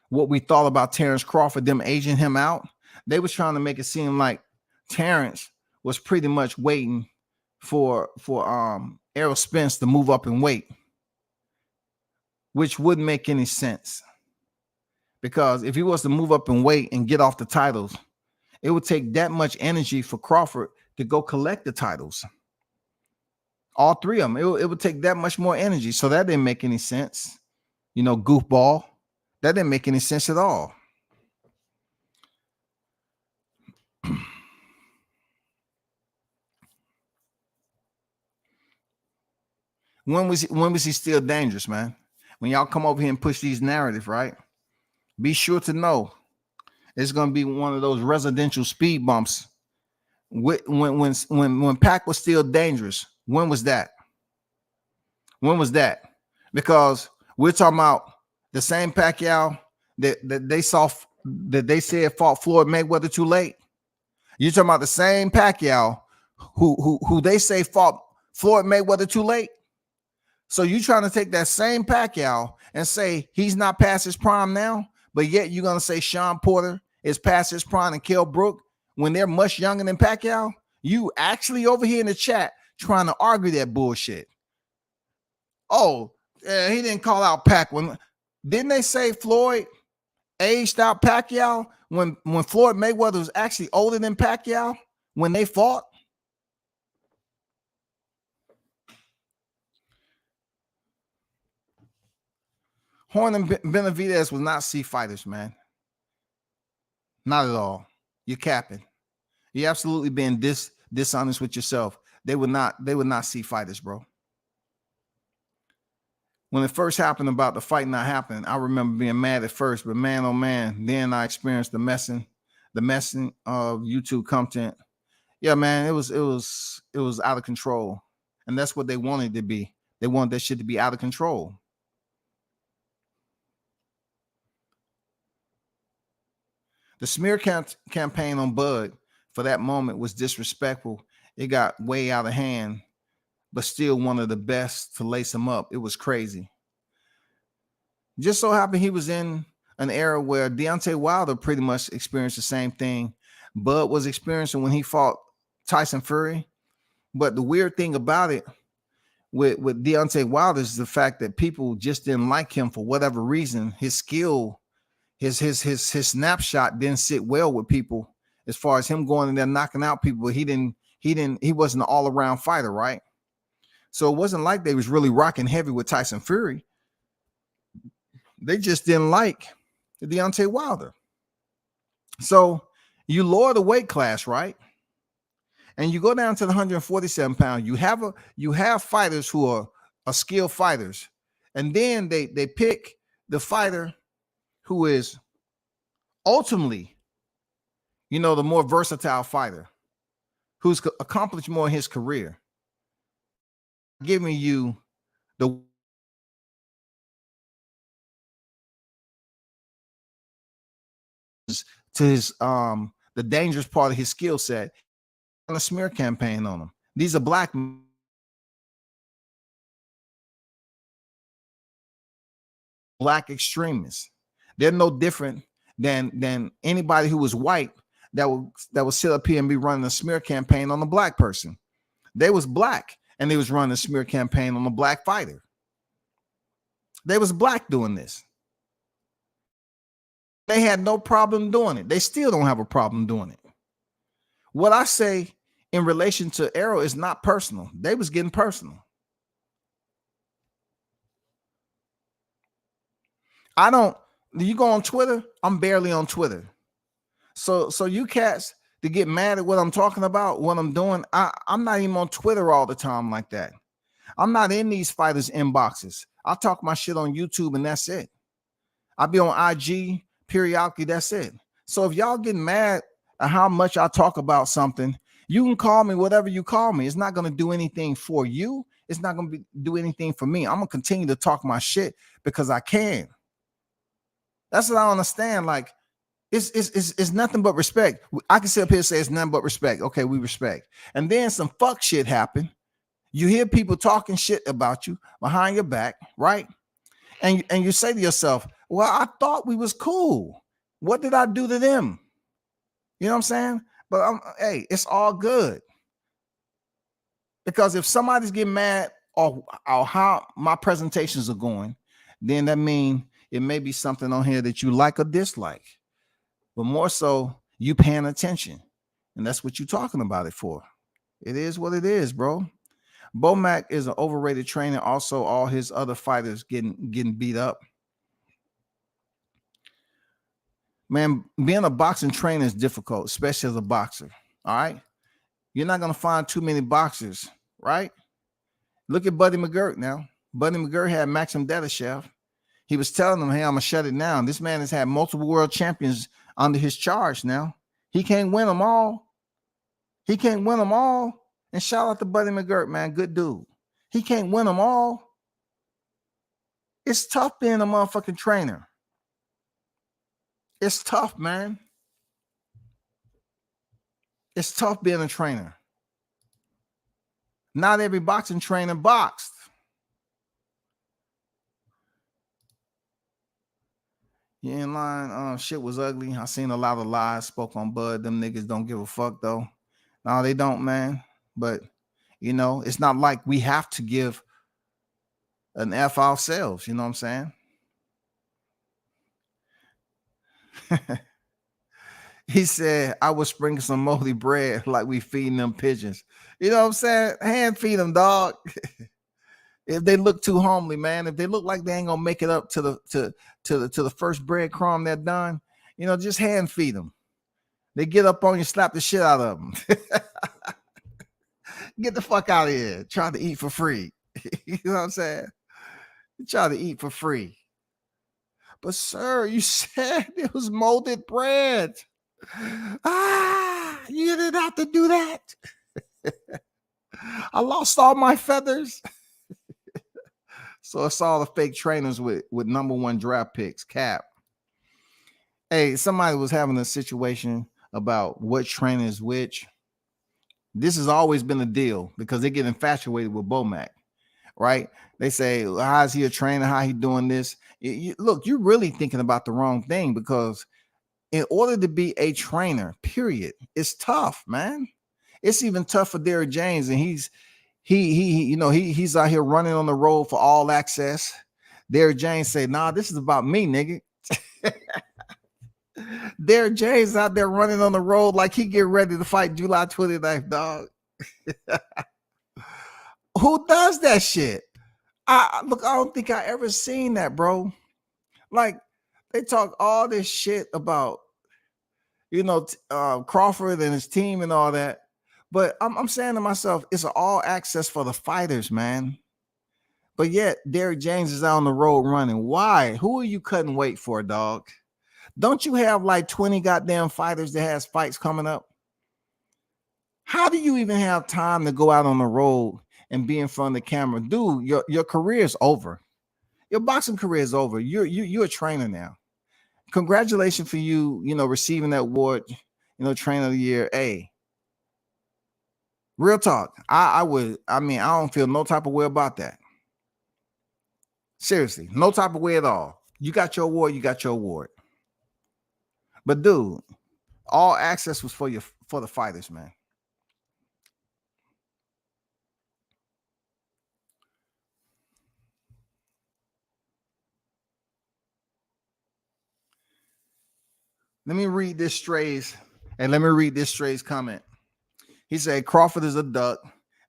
what we thought about Terrence Crawford, them aging him out, they was trying to make it seem like Terrence was pretty much waiting for Errol Spence to move up in weight, which wouldn't make any sense. Because if he was to move up in weight and get off the titles, it would take that much energy for Crawford to go collect the titles. All three of them. It would take that much more energy. So that didn't make any sense. You know, goofball. That didn't make any sense at all. When was he still dangerous, man? When y'all come over here and push these narratives, right? Be sure to know it's going to be one of those residential speed bumps. When Pac was still dangerous, when was that? When was that? Because we're talking about the same Pacquiao that they said fought Floyd Mayweather too late. You're talking about the same Pacquiao who they say fought Floyd Mayweather too late. So you trying to take that same Pacquiao and say he's not past his prime now, but yet you're gonna say Sean Porter is past his prime and Kell Brook when they're much younger than Pacquiao? You actually over here in the chat trying to argue that bullshit. Oh, he didn't call out Pac. Didn't they say Floyd aged out Pacquiao when Floyd Mayweather was actually older than Pacquiao when they fought? Horn and Benavidez was not C fighters, man. Not at all. You're capping. You're absolutely being dishonest with yourself. They would not C fighters, bro. When it first happened about the fight not happening, I remember being mad at first, but man, oh man, then I experienced the messing of YouTube content. Yeah, man, it was out of control. And that's what they wanted to be. They wanted that shit to be out of control. The smear campaign on Bud for that moment was disrespectful. It got way out of hand. but still one of the best to lace him up. It was crazy. Just so happened he was in an era where Deontay Wilder pretty much experienced the same thing Bud was experiencing when he fought Tyson Fury. But the weird thing about it with Deontay Wilder is the fact that people just didn't like him for whatever reason. His skill, his snapshot didn't sit well with people as far as him going in there knocking out people. He wasn't an all-around fighter, right? So it wasn't like they was really rocking heavy with Tyson Fury. They just didn't like Deontay Wilder. So you lower the weight class, right? And you go down to the 147 pound. You have fighters who are skilled fighters, and then they pick the fighter who is ultimately, the more versatile fighter, who's accomplished more in his career, giving you the to his the dangerous part of his skill set, on a smear campaign on him. These are black extremists. They're no different than anybody who was white that would sit up here and be running a smear campaign on a black person. They was black and they was running a smear campaign on a black fighter. They was black doing this. They had no problem doing it. They still don't have a problem doing it. What I say in relation to Arrow is not personal. They was getting personal. You go on Twitter, I'm barely on Twitter. So you cats to get mad at what I'm talking about, what I'm doing, I'm not even on Twitter all the time like that. I'm not in these fighters' inboxes. I talk my shit on YouTube and that's it. I'll be on IG periodically, that's it. So if y'all getting mad at how much I talk about something, you can call me whatever you call me. It's not going to do anything for you. It's not going to do anything for me. I'm going to continue to talk my shit because I can. That's what I understand. Like, it's nothing but respect. I can sit up here and say it's nothing but respect. Okay, we respect. And then some fuck shit happen. You hear people talking shit about you behind your back, right? And you say to yourself, well, I thought we was cool. What did I do to them? You know what I'm saying? But hey, it's all good. Because if somebody's getting mad or how my presentations are going, then that means it may be something on here that you like or dislike. But more so, you paying attention. And that's what you're talking about it for. It is what it is, bro. Bomac is an overrated trainer. Also, all his other fighters getting beat up. Man, being a boxing trainer is difficult, especially as a boxer. All right. You're not going to find too many boxers, right? Look at Buddy McGirt now. Buddy McGirt had Maxim Dedashev. He was telling them, hey, I'm going to shut it down. This man has had multiple world champions under his charge now. He can't win them all. He can't win them all. And shout out to Buddy McGirt, man. Good dude. He can't win them all. It's tough being a motherfucking trainer. It's tough, man. It's tough being a trainer. Not every boxing trainer boxed. You ain't lying. Shit was ugly. I seen a lot of lies spoke on Bud. Them niggas don't give a fuck though. No, they don't, man. But it's not like we have to give an F ourselves. You know what I'm saying? He said, I was sprinkling some moldy bread like we feeding them pigeons. You know what I'm saying? Hand feed them, dog. If they look too homely, man, if they look like they ain't gonna make it up to the first breadcrumb they're done, just hand feed them. They get up on you, slap the shit out of them. Get the fuck out of here. Try to eat for free. You know what I'm saying? Try to eat for free. But sir, you said it was molded bread. You didn't have to do that. I lost all my feathers. So it's all the fake trainers with number one draft picks. Cap. Hey, somebody was having a situation about what trainer is which. This has always been a deal because they get infatuated with Bomac, right? They say, well, how is he a trainer? How he doing this? Look, you're really thinking about the wrong thing because in order to be a trainer, period, it's tough, man. It's even tough for Derrick James, and he's out here running on the road for all access. Derrick James say, nah, this is about me, nigga. Derrick James out there running on the road like he get ready to fight July 29th, dog. Who does that shit? I don't think I ever seen that, bro. Like, they talk all this shit about, Crawford and his team and all that. But I'm saying to myself, it's an all access for the fighters, man. But yet, Derrick James is out on the road running. Why? Who are you cutting weight for, dog? Don't you have like 20 goddamn fighters that has fights coming up? How do you even have time to go out on the road and be in front of the camera? Dude, your career is over. Your boxing career is over. You're a trainer now. Congratulations for you, receiving that award, trainer of the year. Hey, real talk. I don't feel no type of way about that. Seriously, no type of way at all. You got your award. But dude, all access was for the fighters, man. Let me read this Stray's comment. He said Crawford is a duck,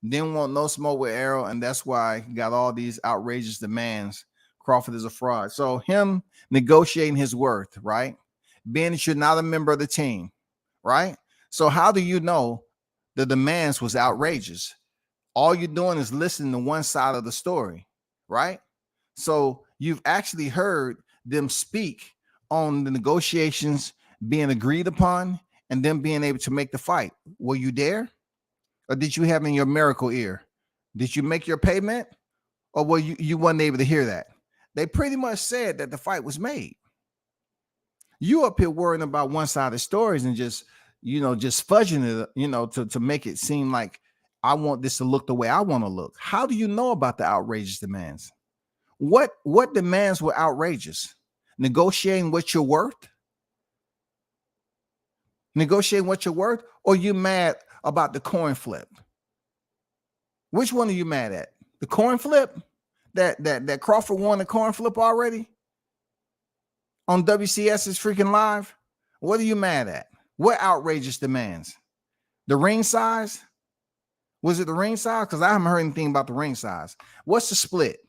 didn't want no smoke with Errol, and that's why he got all these outrageous demands. Crawford is a fraud. So him negotiating his worth, right? Ben should not a member of the team, right? So how do you know the demands was outrageous? All you're doing is listening to one side of the story, right? So you've actually heard them speak on the negotiations being agreed upon and them being able to make the fight. Were you there? Or did you have in your miracle ear? Did you make your payment? Or were you wasn't able to hear that? They pretty much said that the fight was made. You up here worrying about one-sided stories and just fudging it, to make it seem like I want this to look the way I want to look. How do you know about the outrageous demands? What demands were outrageous? Negotiating what you're worth? Negotiating what you're worth? Or you mad about the coin flip? Which one are you mad at? The coin flip? That Crawford won the coin flip already? On WCS's freaking live? What are you mad at? What outrageous demands? The ring size? Was it the ring size? Because I haven't heard anything about the ring size. What's the split?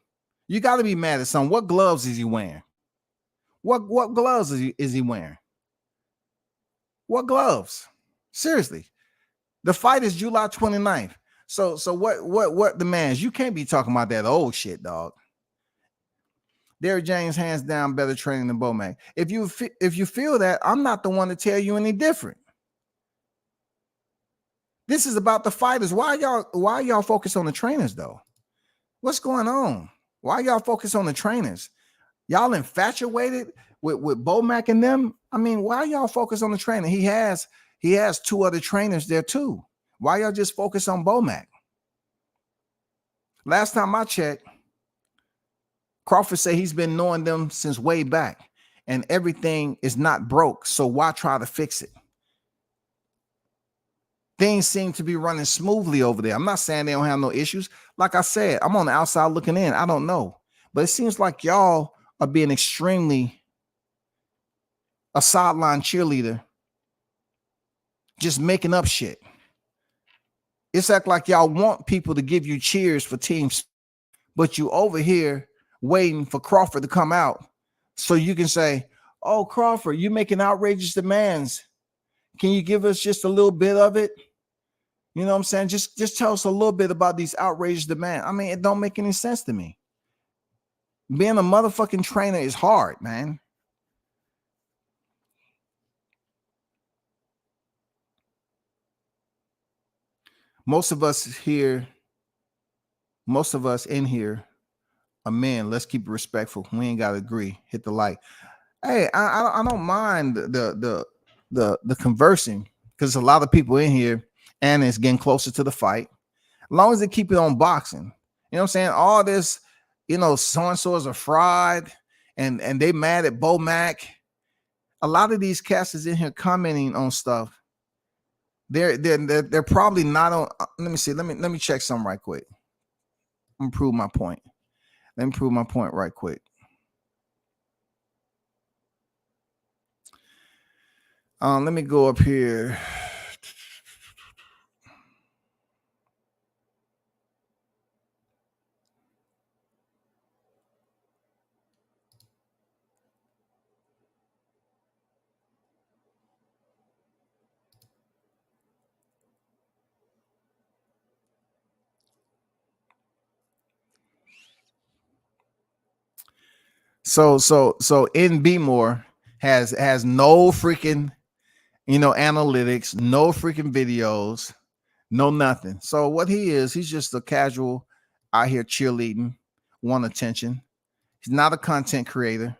You got to be mad at something. What gloves is he wearing? What gloves is he wearing? What gloves? Seriously. The fight is July 29th. So what demands? You can't be talking about that old shit, dog. Derrick James, hands down, better training than Bomac. If you feel that, I'm not the one to tell you any different. This is about the fighters. Why y'all focus on the trainers though? What's going on? Why y'all focus on the trainers? Y'all infatuated with Bomac and them? I mean, why y'all focus on the trainer? He has two other trainers there too. Why y'all just focus on Bomac? Last time I checked, Crawford said he's been knowing them since way back and everything is not broke. So why try to fix it? Things seem to be running smoothly over there. I'm not saying they don't have no issues. Like I said, I'm on the outside looking in. I don't know. But it seems like y'all are being extremely a sideline cheerleader, just making up shit. It's like y'all want people to give you cheers for teams, but you over here waiting for Crawford to come out so you can say, oh, Crawford, you're making outrageous demands. Can you give us just a little bit of it? You know what I'm saying? Just tell us a little bit about these outrageous demands. I mean, it don't make any sense to me. Being a motherfucking trainer is hard, man. Most of us in here are men. Let's keep it respectful. We ain't gotta agree. Hit the like. Hey, I don't mind the conversing because a lot of people in here and it's getting closer to the fight. As long as they keep it on boxing, you know what I'm saying? All this, so-and-so is a fraud, and they mad at Bo Mac. A lot of these cats is in here commenting on stuff. They're probably not on. Let me see. Let me check something right quick. Let me prove my point. Let me prove my point right quick. Let me go up here. So NB Moore has no freaking analytics, no freaking videos, no nothing. So what he's just a casual out here cheerleading, want attention. He's not a content creator.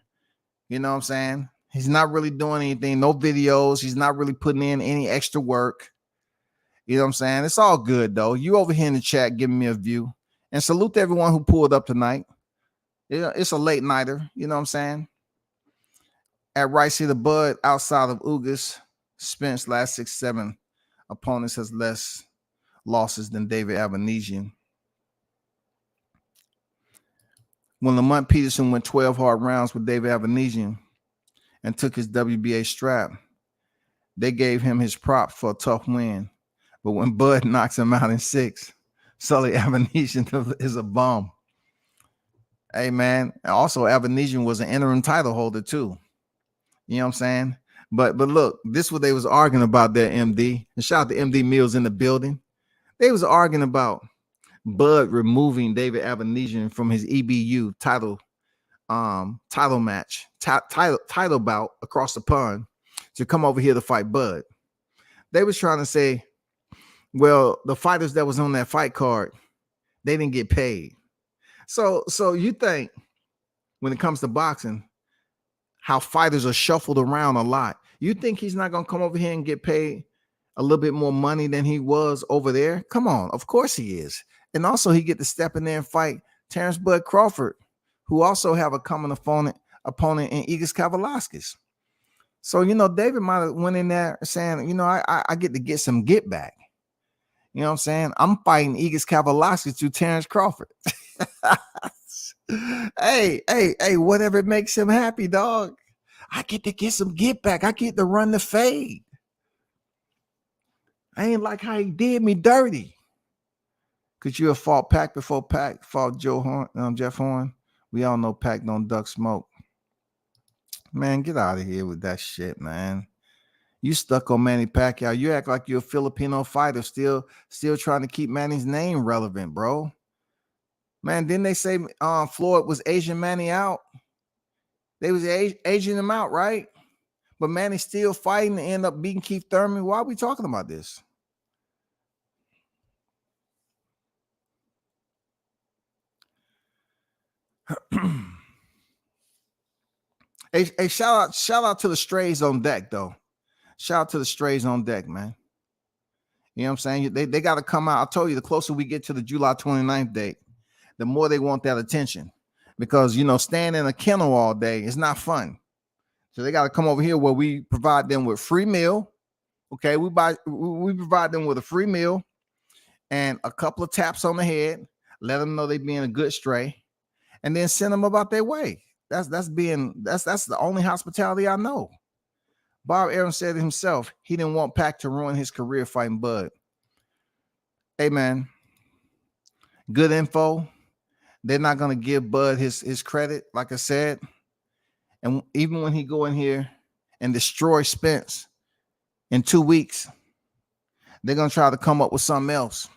You know what I'm saying? He's not really doing anything, no videos. He's not really putting in any extra work. You know what I'm saying? It's all good though. You over here in the chat giving me a view. And salute to everyone who pulled up tonight. It's a late nighter, you know what I'm saying? At Right See the Bud, outside of Ugas, Spence last 6-7 opponents has less losses than David Avanesyan. When Lamont Peterson went 12 hard rounds with David Avanesyan and took his WBA strap, they gave him his props for a tough win. But when Bud knocks him out in 6, Sully Avanesyan is a bum. Hey, man. Also, Avanesyan was an interim title holder, too. You know what I'm saying? But look, this is what they was arguing about there, MD. And shout out to MD Mills in the building. They was arguing about Bud removing David Avanesyan from his EBU title match, title bout across the pond to come over here to fight Bud. They was trying to say, well, the fighters that was on that fight card, they didn't get paid. So you think when it comes to boxing, how fighters are shuffled around a lot, you think he's not going to come over here and get paid a little bit more money than he was over there? Come on. Of course he is. And also he get to step in there and fight Terrence Bud Crawford, who also have a common opponent in Igor Kavalaskis. So, David might have went in there saying, I get some get back. You know what I'm saying? I'm fighting Igor Kavalaskis to Terrence Crawford. Hey, whatever makes him happy, dog. I get to get some get back. I get to run the fade. I ain't like how he did me dirty. Could you have fought Pac before Pac fought Jeff Horn? We all know Pac don't duck smoke. Man, get out of here with that shit, man. You stuck on Manny Pacquiao. You act like you're a Filipino fighter, still trying to keep Manny's name relevant, bro. Man, didn't they say Floyd was Asian Manny out? They was Asian him out, right? But Manny's still fighting to end up beating Keith Thurman. Why are we talking about this? Hey, shout out to the strays on deck, though. Shout out to the strays on deck, man. You know what I'm saying? They got to come out. I told you, the closer we get to the July 29th date, the more they want that attention. Because, staying in a kennel all day is not fun. So they got to come over here where we provide them with free meal. Okay, we provide them with a free meal and a couple of taps on the head. Let them know they being a good stray, and then send them about their way. That's the only hospitality I know. Bob Arum said himself he didn't want Pac to ruin his career fighting Bud. Hey, man, good info. They're not going to give Bud his credit, like I said. And even when he go in here and destroy Spence in 2 weeks, they're going to try to come up with something else.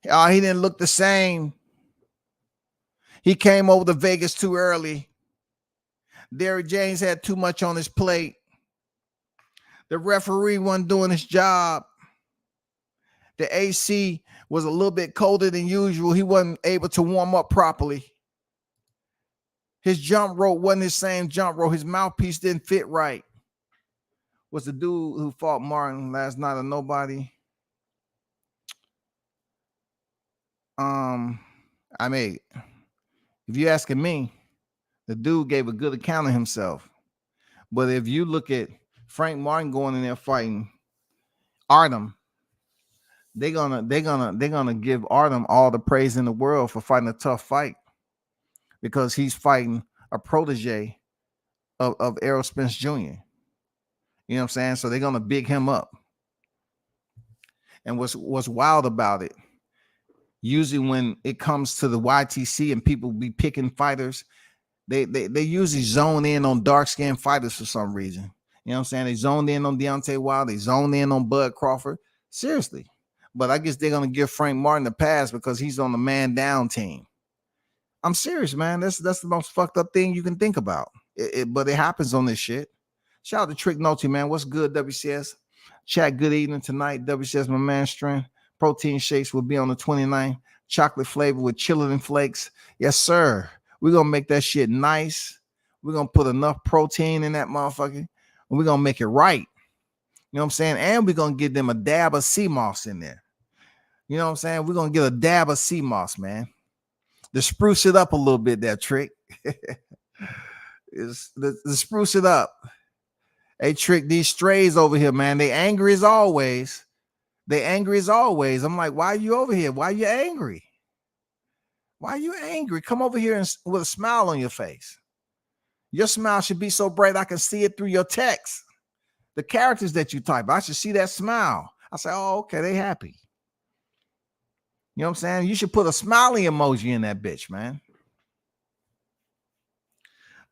Oh, he didn't look the same. He came over to Vegas too early. Derrick James had too much on his plate. The referee wasn't doing his job. The AC was a little bit colder than usual. He wasn't able to warm up properly. His jump rope wasn't his same jump rope. His mouthpiece didn't fit right. Was the dude who fought Martin last night a nobody? I mean, if you're asking me, the dude gave a good account of himself. But if you look at Frank Martin going in there fighting Artem, they're gonna give Artem all the praise in the world for fighting a tough fight because he's fighting a protege of Errol Spence Jr. You know what I'm saying? So they're gonna big him up. And what's wild about it, usually when it comes to the YTC and people be picking fighters, they usually zone in on dark skinned fighters for some reason. You know what I'm saying? They zoned in on Deontay Wilder, they zoned in on Bud Crawford. Seriously. But I guess they're gonna give Frank Martin the pass because he's on the man down team. I'm serious, man. That's the most fucked up thing you can think about. But it happens on this shit. Shout out to Trick Noty, man. What's good, WCS? Chat, good evening tonight. WCS, my man, strength. Protein shakes will be on the 29th. Chocolate flavor with chillin' flakes. Yes, sir. We're going to make that shit nice. We're going to put enough protein in that motherfucker. And we're going to make it right. You know what I'm saying? And we're going to give them a dab of sea moss in there. You know what I'm saying? We're going to get a dab of sea moss, man. To spruce it up a little bit, that Trick. Is the spruce it up. Hey, Trick, these strays over here, man. They angry as always. I'm like, why are you over here? Why are you angry? Come over here with a smile on your face. Your smile should be so bright I can see it through your text. The characters that you type, I should see that smile. I say, oh, okay, they happy. You know what I'm saying? You should put a smiley emoji in that bitch, man.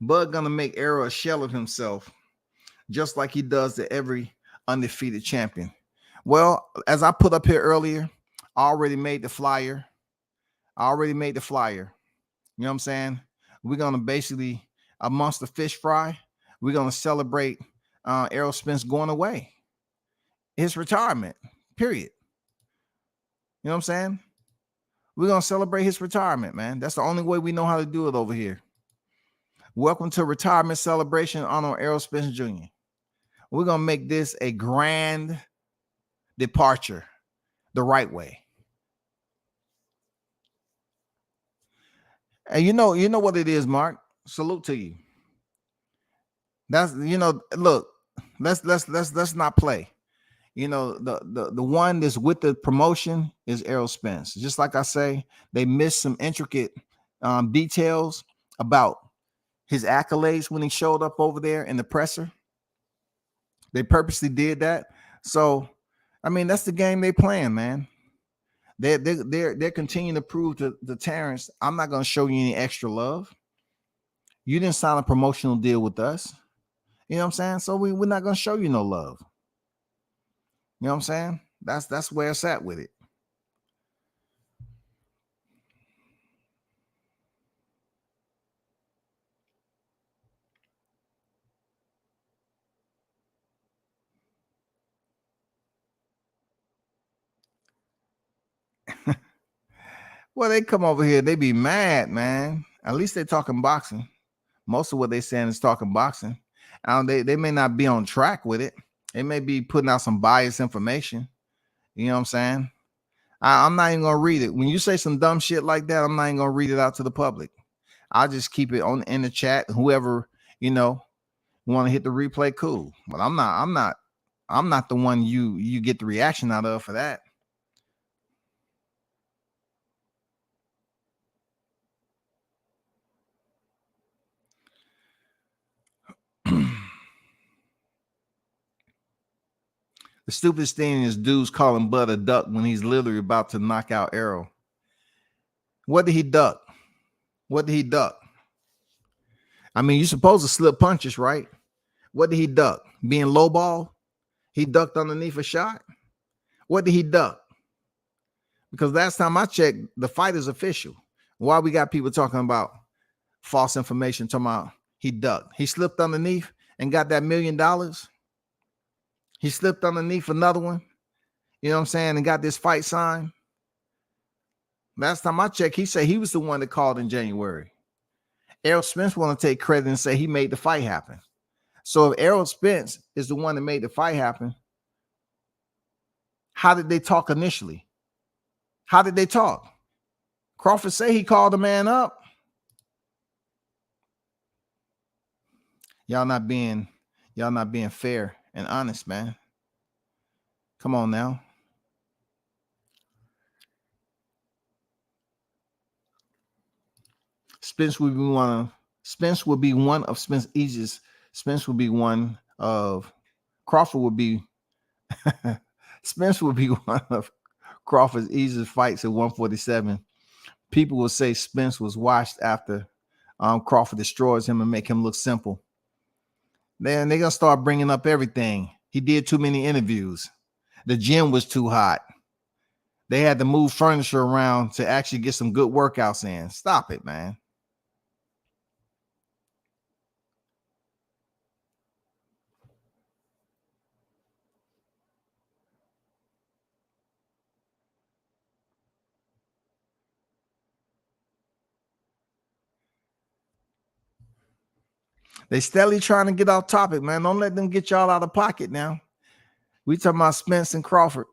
Bud gonna make Errol a shell of himself, just like he does to every undefeated champion. Well, as I put up here earlier, I already made the flyer. You know what I'm saying? We're gonna basically, amongst the fish fry, we're gonna celebrate Errol Spence going away, his retirement, period. You know what I'm saying? We're gonna celebrate his retirement, man. That's the only way we know how to do it over here. Welcome to retirement celebration on Errol Spence Jr. We're gonna make this a grand departure the right way. And you know what it is, Mark. Salute to you. That's look, let's not play. The one that's with the promotion is Errol Spence. Just like I say, they missed some intricate details about his accolades when he showed up over there in the presser. They purposely did that. So, I mean, that's the game they playing, man. They're continuing to prove to Terrence, I'm not going to show you any extra love. You didn't sign a promotional deal with us. You know what I'm saying? So we're not going to show you no love. You know what I'm saying? That's where it's at with it. Well, they come over here, they be mad, man. At least they're talking boxing. Most of what they're saying is talking boxing. They may not be on track with it. They may be putting out some biased information. You know what I'm saying? I'm not even gonna read it. When you say some dumb shit like that, I'm not even gonna read it out to the public. I'll just keep it in the chat. Whoever want to hit the replay, cool. But I'm not the one you get the reaction out of for that. The stupidest thing is dudes calling Bud a duck when he's literally about to knock out Errol. What did he duck? I mean, you're supposed to slip punches, right? What did he duck? Being lowball? He ducked underneath a shot? What did he duck? Because last time I checked, the fight is official. Why we got people talking about false information, talking about he ducked? He slipped underneath and got that $1 million. He slipped underneath another one, you know what I'm saying, and got this fight signed. Last time I checked, he said he was the one that called in January. Errol Spence want to take credit and say he made the fight happen. So if Errol Spence is the one that made the fight happen, how did they talk initially? How did they talk? Crawford say he called the man up. Y'all not being fair and honest, man. Come on now. Spence would be one of Spence easiest. Spence would be one of Crawford would be Spence would be one of Crawford's easiest fights at 147. People will say Spence was washed after Crawford destroys him and make him look simple. Then they're gonna start bringing up everything. He did too many interviews. The gym was too hot. They had to move furniture around to actually get some good workouts in. Stop it, man. They steadily trying to get off topic, man. Don't let them get y'all out of pocket now. We talking about Spence and Crawford.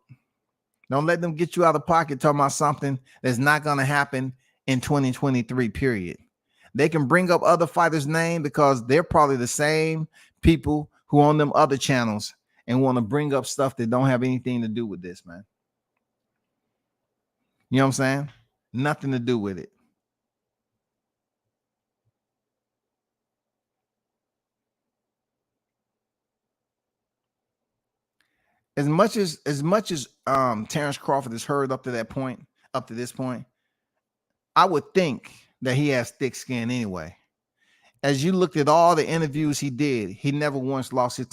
Don't let them get you out of pocket talking about something that's not going to happen in 2023, period. They can bring up other fighters' name because they're probably the same people who on them other channels and want to bring up stuff that don't have anything to do with this, man. You know what I'm saying? Nothing to do with it. As much as Terrence Crawford is heard up to this point, I would think that he has thick skin anyway. As you looked at all the interviews he did, he never once lost his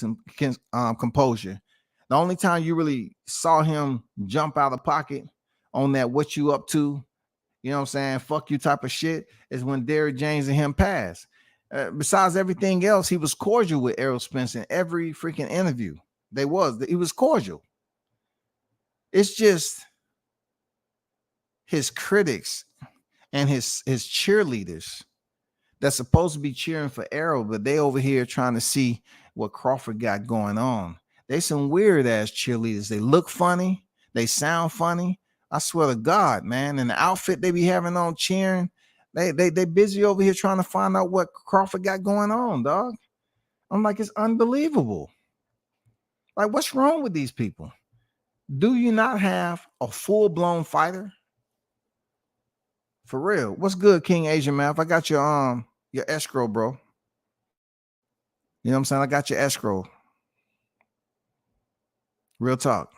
composure. The only time you really saw him jump out of pocket on that "what you up to," you know what I'm saying, fuck you type of shit, is when Derrick James and him passed. Besides everything else, he was cordial with Errol Spence in every freaking interview. He was cordial. It's just his critics and his cheerleaders that's supposed to be cheering for Errol, but they over here trying to see what Crawford got going on. They some weird ass cheerleaders. They look funny. They sound funny. I swear to God, man. And the outfit they be having on cheering, they busy over here trying to find out what Crawford got going on, dog. I'm like, it's unbelievable. Like, what's wrong with these people? Do you not have a full-blown fighter? For real. What's good, King Asian Math? I got your escrow, bro. You know what I'm saying? I got your escrow. Real talk.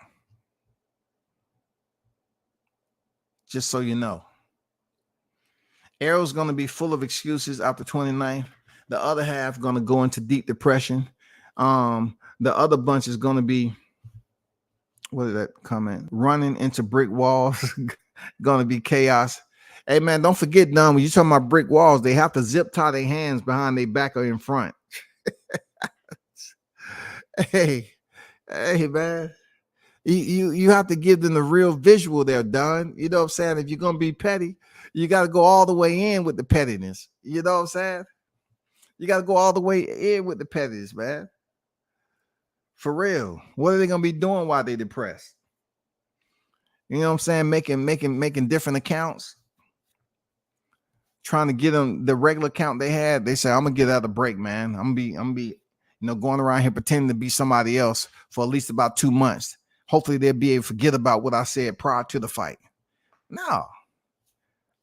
Just so you know. Errol's going to be full of excuses after 29th. The other half going to go into deep depression. The other bunch is going to be, what did that comment? Running into brick walls. Going to be chaos. Hey, man, don't forget, Don, when you're talking about brick walls, they have to zip tie their hands behind their back or in front. Hey, man. You have to give them the real visual there, Don. You know what I'm saying? If you're going to be petty, you got to go all the way in with the pettiness. You know what I'm saying? You got to go all the way in with the pettiness, man. For real. What are they going to be doing while they depressed? You know what I'm saying? Making different accounts. Trying to get them the regular account they had. They say, I'm going to get out a break, man. I'm gonna be, going around here pretending to be somebody else for at least about 2 months. Hopefully they'll be able to forget about what I said prior to the fight. No.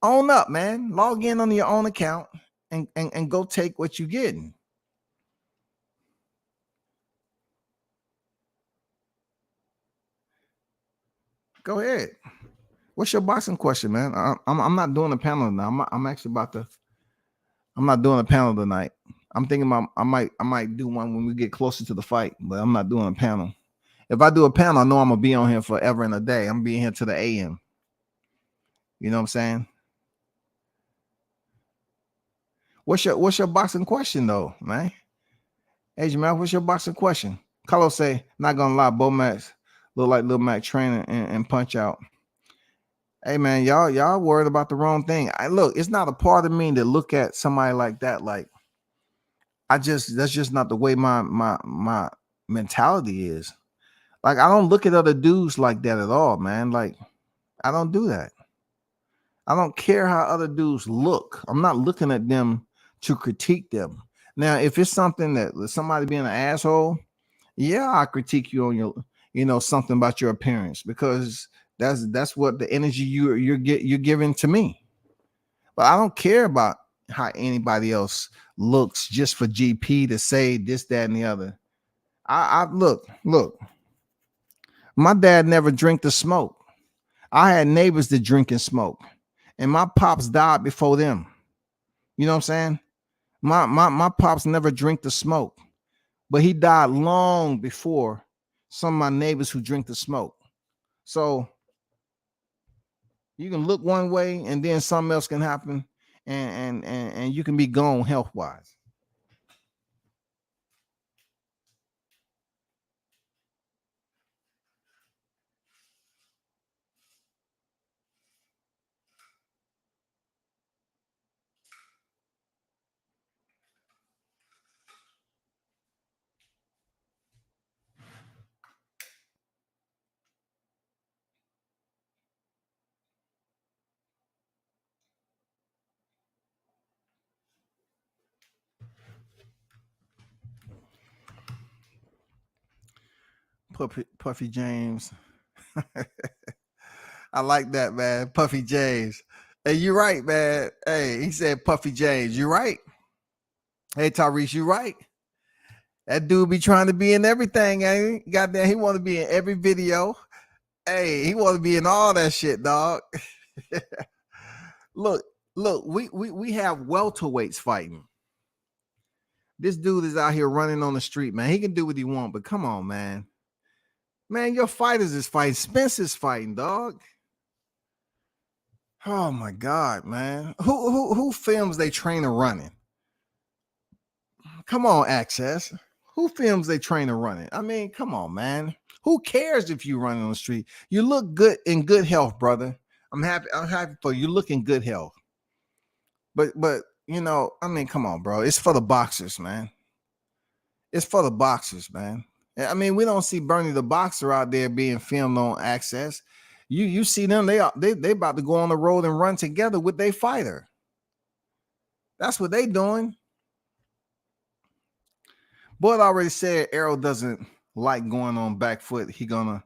Own up, man. Log in on your own account and go take what you're getting. Go ahead. What's your boxing question, man? I'm not doing a panel now. I'm actually about to. I'm not doing a panel tonight. I'm thinking about I might do one when we get closer to the fight, but I'm not doing a panel. If I do a panel, I know I'm gonna be on here forever and a day. I'm being here to the AM. You know what I'm saying? What's your boxing question though, man? Asian man, what's your boxing question? Carlos say, not gonna lie, Bo Max look like Lil Mac training and punch out. Hey man, y'all worried about the wrong thing. Look, it's not a part of me to look at somebody like that. Like, that's just not the way my mentality is. Like, I don't look at other dudes like that at all, man. Like, I don't do that. I don't care how other dudes look. I'm not looking at them to critique them. Now, if it's something that somebody being an asshole, yeah, I critique you on your, something about your appearance, because that's what the energy you're giving to me. But I don't care about how anybody else looks just for GP to say this, that, and the other. I look. My dad never drank the smoke. I had neighbors that drink and smoke, and my pops died before them. You know what I'm saying? My pops never drink the smoke, but he died long before some of my neighbors who drink the smoke. So you can look one way and then something else can happen, and you can be gone health wise. Puffy James. I like that, man. Puffy James. Hey, you're right, man. Hey, he said Puffy James. You're right. Hey, Tyrese, you're right. That dude be trying to be in everything, ain't he? Goddamn, he want to be in every video. Hey, he want to be in all that shit, dog. look, we have welterweights fighting. This dude is out here running on the street, man. He can do what he want, but come on, man. Man, your fighters is fighting. Spence is fighting, dog. Oh my God, man. Who films they trainer running? Come on, Access. Who films they trainer running? I mean, come on, man. Who cares if you run on the street? You look good in good health, brother. I'm happy for you. Look in good health. But I mean, come on, bro. It's for the boxers, man. It's for the boxers, man. I mean, we don't see Bernie the boxer out there being filmed on Access. You see them, they about to go on the road and run together with their fighter. That's what they doing. Bud already said Errol doesn't like going on back foot. He gonna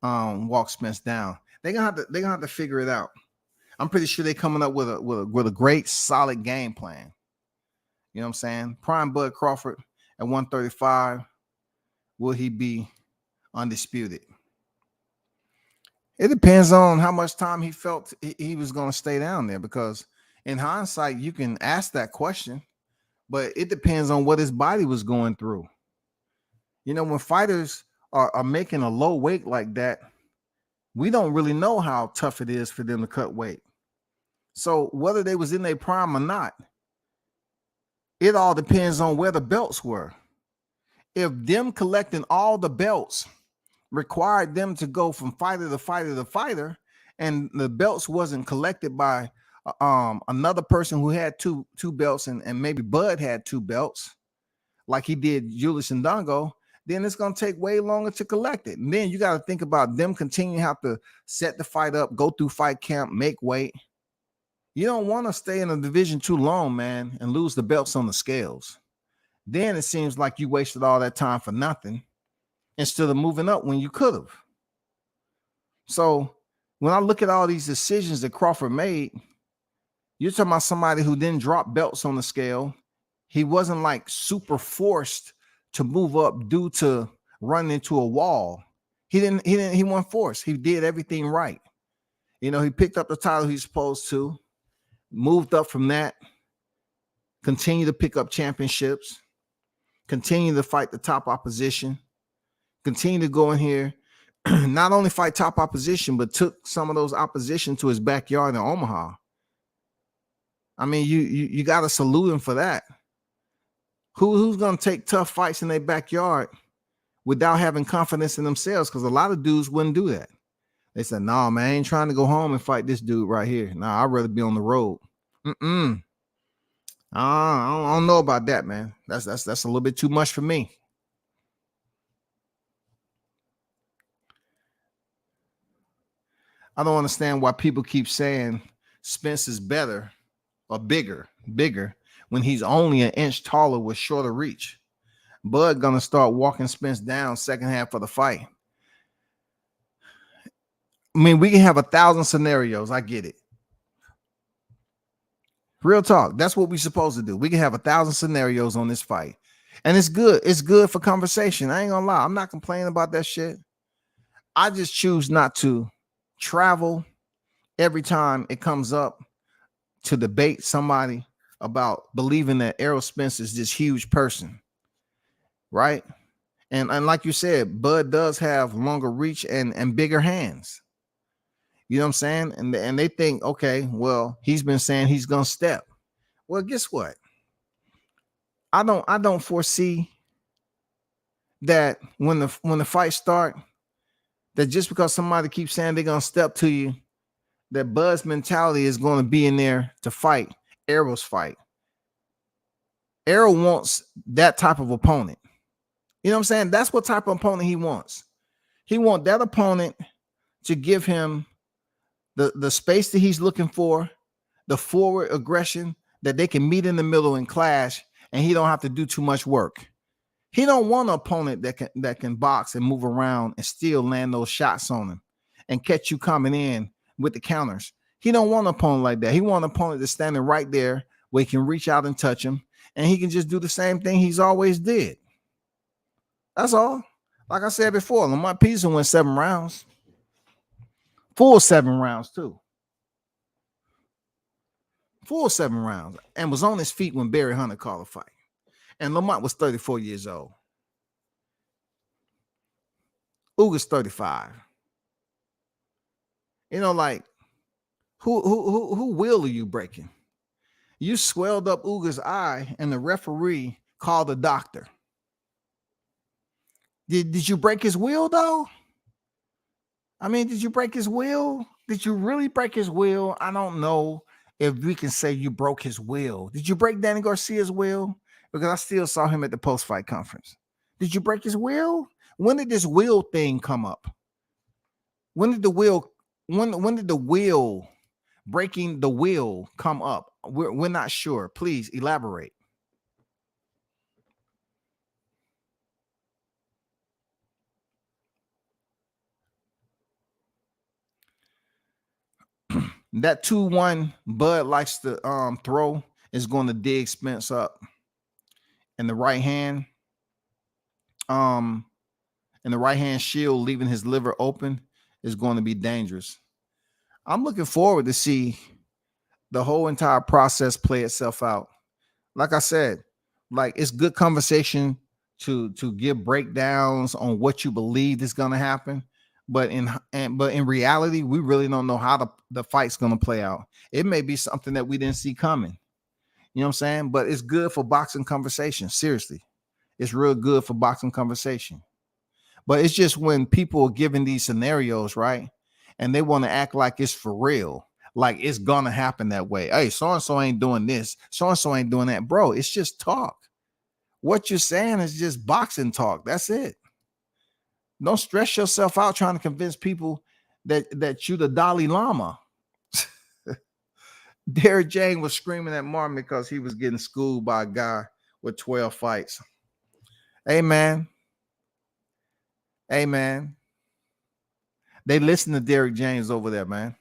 walk Spence down. They're gonna have to figure it out. I'm pretty sure they're coming up with a great solid game plan. You know what I'm saying? Prime Bud Crawford at 135. Will he be undisputed? It depends on how much time he felt he was going to stay down there, because in hindsight, you can ask that question, but it depends on what his body was going through. You know, when fighters are making a low weight like that, we don't really know how tough it is for them to cut weight. So whether they was in their prime or not, it all depends on where the belts were. If them collecting all the belts required them to go from fighter to fighter to fighter, and the belts wasn't collected by another person who had two belts, and maybe Bud had two belts, like he did Julius Ndongo, then it's going to take way longer to collect it. And then you got to think about them continuing to have to set the fight up, go through fight camp, make weight. You don't want to stay in a division too long, man, and lose the belts on the scales. Then it seems like you wasted all that time for nothing instead of moving up when you could have. So when I look at all these decisions that Crawford made, you're talking about somebody who didn't drop belts on the scale. He wasn't like super forced to move up due to running into a wall. He wasn't forced. He did everything right. You know, he picked up the title he's supposed to, moved up from that, continued to pick up championships, continue to fight the top opposition, continue to go in here, not only fight top opposition, but took some of those opposition to his backyard in Omaha. I mean, you got to salute him for that. Who's going to take tough fights in their backyard without having confidence in themselves? Because a lot of dudes wouldn't do that. They said, "No, man, I ain't trying to go home and fight this dude right here. Nah, I'd rather be on the road." I don't know about that, man. That's a little bit too much for me. I don't understand why people keep saying Spence is better or bigger when he's only an inch taller with shorter reach. Bud gonna start walking Spence down second half of the fight. I mean, we can have 1,000 scenarios. I get it. Real talk. That's what we're supposed to do. We can have 1,000 scenarios on this fight. And it's good. It's good for conversation. I ain't gonna lie. I'm not complaining about that shit. I just choose not to travel every time it comes up to debate somebody about believing that Errol Spence is this huge person. Right? And like you said, Bud does have longer reach and bigger hands. You know what I'm saying? And they think, okay, well, he's been saying he's gonna step. Well, guess what? I don't foresee that when the fight start, that just because somebody keeps saying they're gonna step to you, that Bud's mentality is going to be in there to fight Errol's fight. Errol wants that type of opponent. You know what I'm saying? That's what type of opponent he wants. He wants that opponent to give him the space that he's looking for, the forward aggression that they can meet in the middle and clash, and he don't have to do too much work. He don't want an opponent that can box and move around and still land those shots on him and catch you coming in with the counters. He don't want an opponent like that. He want an opponent that's standing right there where he can reach out and touch him, and he can just do the same thing he's always did. That's all. Like I said before, Lamont Peterson went 7 rounds. Full 7 rounds, too. Full 7 rounds. And was on his feet when Barry Hunter called a fight. And Lamont was 34 years old. Uga's 35. You know, like, who will are you breaking? You swelled up Uga's eye, and the referee called the doctor. Did you break his will, though? I mean, did you break his will? Did you really break his will? I don't know if we can say you broke his will. Did you break Danny Garcia's will? Because I still saw him at the post-fight conference. Did you break his will? When did this will thing come up? When did the will breaking the will come up? We're not sure. Please elaborate. That 2-1 Bud likes to throw is going to dig Spence up in the right hand. And the right hand shield, leaving his liver open, is going to be dangerous. I'm looking forward to see the whole entire process play itself out. Like I said, like, it's good conversation to give breakdowns on what you believe is going to happen. But in reality, we really don't know how the fight's going to play out. It may be something that we didn't see coming. You know what I'm saying? But it's good for boxing conversation. Seriously. It's real good for boxing conversation. But it's just when people are given these scenarios, right? And they want to act like it's for real. Like it's going to happen that way. Hey, so-and-so ain't doing this. So-and-so ain't doing that. Bro, it's just talk. What you're saying is just boxing talk. That's it. Don't stress yourself out trying to convince people that you the Dalai Lama. Derrick James was screaming at Martin because he was getting schooled by a guy with 12 fights. Hey, man. Hey, man. They listen to Derrick James over there, man.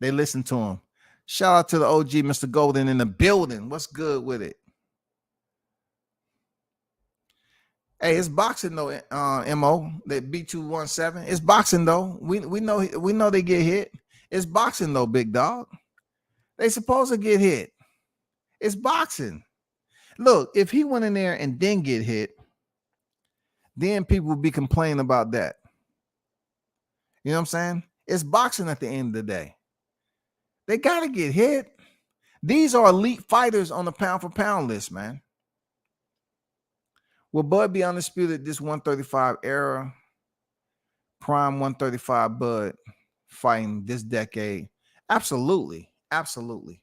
They listen to him. Shout out to the OG, Mr. Golden, in the building. What's good with it? Hey, it's boxing though, Mo. That B217. It's boxing though. We know they get hit. It's boxing though, big dog. They supposed to get hit. It's boxing. Look, if he went in there and didn't get hit, then people would be complaining about that. You know what I'm saying? It's boxing at the end of the day. They gotta get hit. These are elite fighters on the pound for pound list, man. Will Bud be undisputed this 135 era? Prime 135 Bud fighting this decade? Absolutely. Absolutely.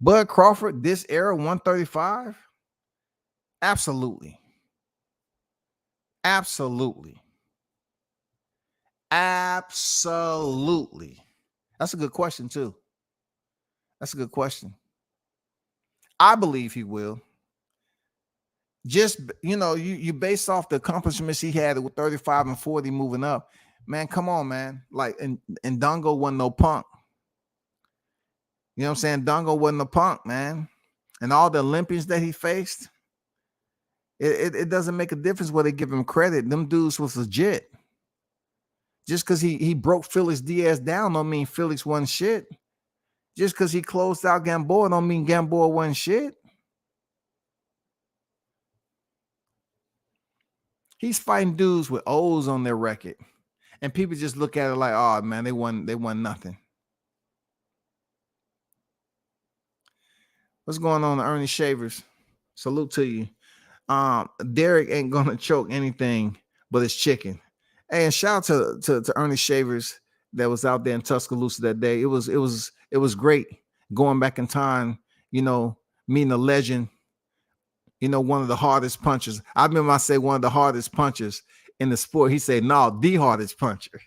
Bud Crawford, this era 135? Absolutely. Absolutely. Absolutely. That's a good question too. That's a good question. I believe he will. Just, you base off the accomplishments he had with 35 and 40 moving up. Man, come on, man. Like, and Dongo wasn't no punk. You know what I'm saying? Dongo wasn't a punk, man. And all the Olympians that he faced, it doesn't make a difference where they give him credit. Them dudes was legit. Just because he broke Felix Diaz down don't mean Felix wasn't shit. Just because he closed out Gamboa don't mean Gamboa wasn't shit. He's fighting dudes with O's on their record. And people just look at it like, oh man, they won nothing. What's going on, Ernie Shavers? Salute to you. Derek ain't gonna choke anything but his chicken. Hey, and shout out to Ernie Shavers that was out there in Tuscaloosa that day. It was great going back in time, meeting a legend, one of the hardest punchers. I remember I say one of the hardest punchers in the sport. He said, no, the hardest puncher.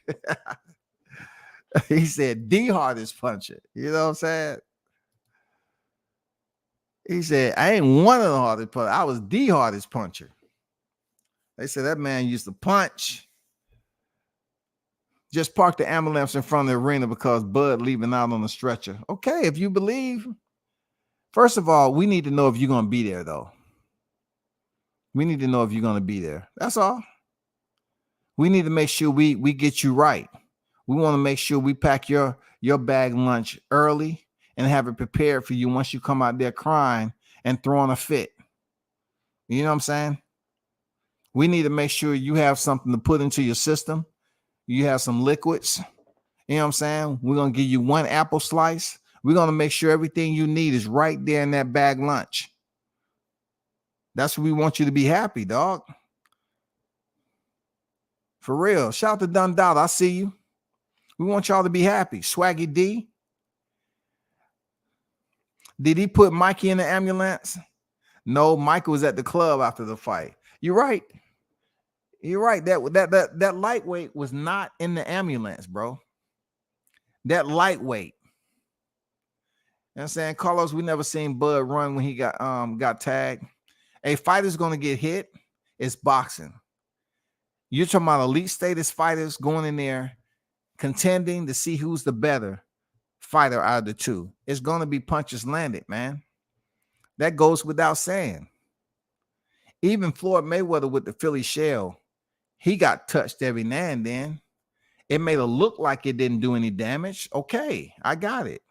He said the hardest puncher. You know what I'm saying? He said, I ain't one of the hardest punchers. I was the hardest puncher. They said that man used to punch. Just park the ambulance in front of the arena because Bud leaving out on the stretcher. Okay, if you believe. First of all, we need to know if you're going to be there, though. We need to know if you're going to be there. That's all. We need to make sure we get you right. We want to make sure we pack your bag lunch early and have it prepared for you once you come out there crying and throwing a fit. You know what I'm saying? We need to make sure you have something to put into your system. You have some liquids. You know what I'm saying? We're going to give you one apple slice. We're going to make sure everything you need is right there in that bag lunch. That's what we want you to be happy, dog. For real. Shout out to Dundada. I see you. We want y'all to be happy. Swaggy D. Did he put Mikey in the ambulance? No, Mikey was at the club after the fight. You're right. You're right. That lightweight was not in the ambulance, bro. That lightweight. You know what I'm saying? Carlos, we never seen Bud run when he got tagged. A fighter's gonna get hit. It's boxing. You're talking about elite status fighters going in there contending to see who's the better fighter out of the two. It's gonna be punches landed, man. That goes without saying. Even Floyd Mayweather with the Philly shell, he got touched every now and then. It made it look like it didn't do any damage. Okay, I got it.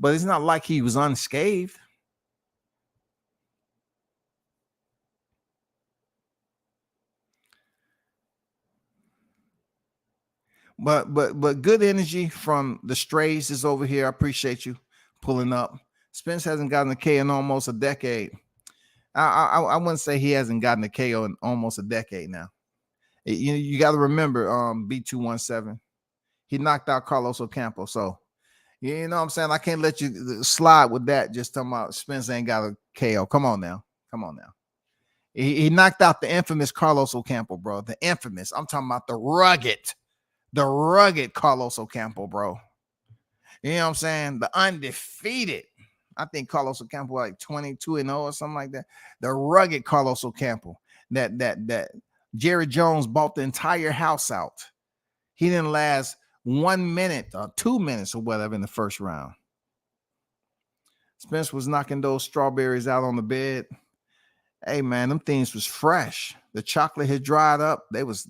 But it's not like he was unscathed. But good energy from the Strays is over here. I appreciate you pulling up. Spence hasn't gotten a KO in almost a decade. I wouldn't say he hasn't gotten a KO in almost a decade now. You got to remember B217. He knocked out Carlos Ocampo. So, you know what I'm saying? I can't let you slide with that. Just talking about Spence ain't got a KO. Come on now. He knocked out the infamous Carlos Ocampo, bro. The infamous. I'm talking about the rugged Carlos Ocampo, bro. You know what I'm saying? The undefeated. I think Carlos Ocampo like 22-0 or something like that. The rugged Carlos Ocampo. That Jerry Jones bought the entire house out. He didn't last 1 minute or 2 minutes or whatever in the first round. Spence was knocking those strawberries out on the bed. Hey, man, them things was fresh. The chocolate had dried up.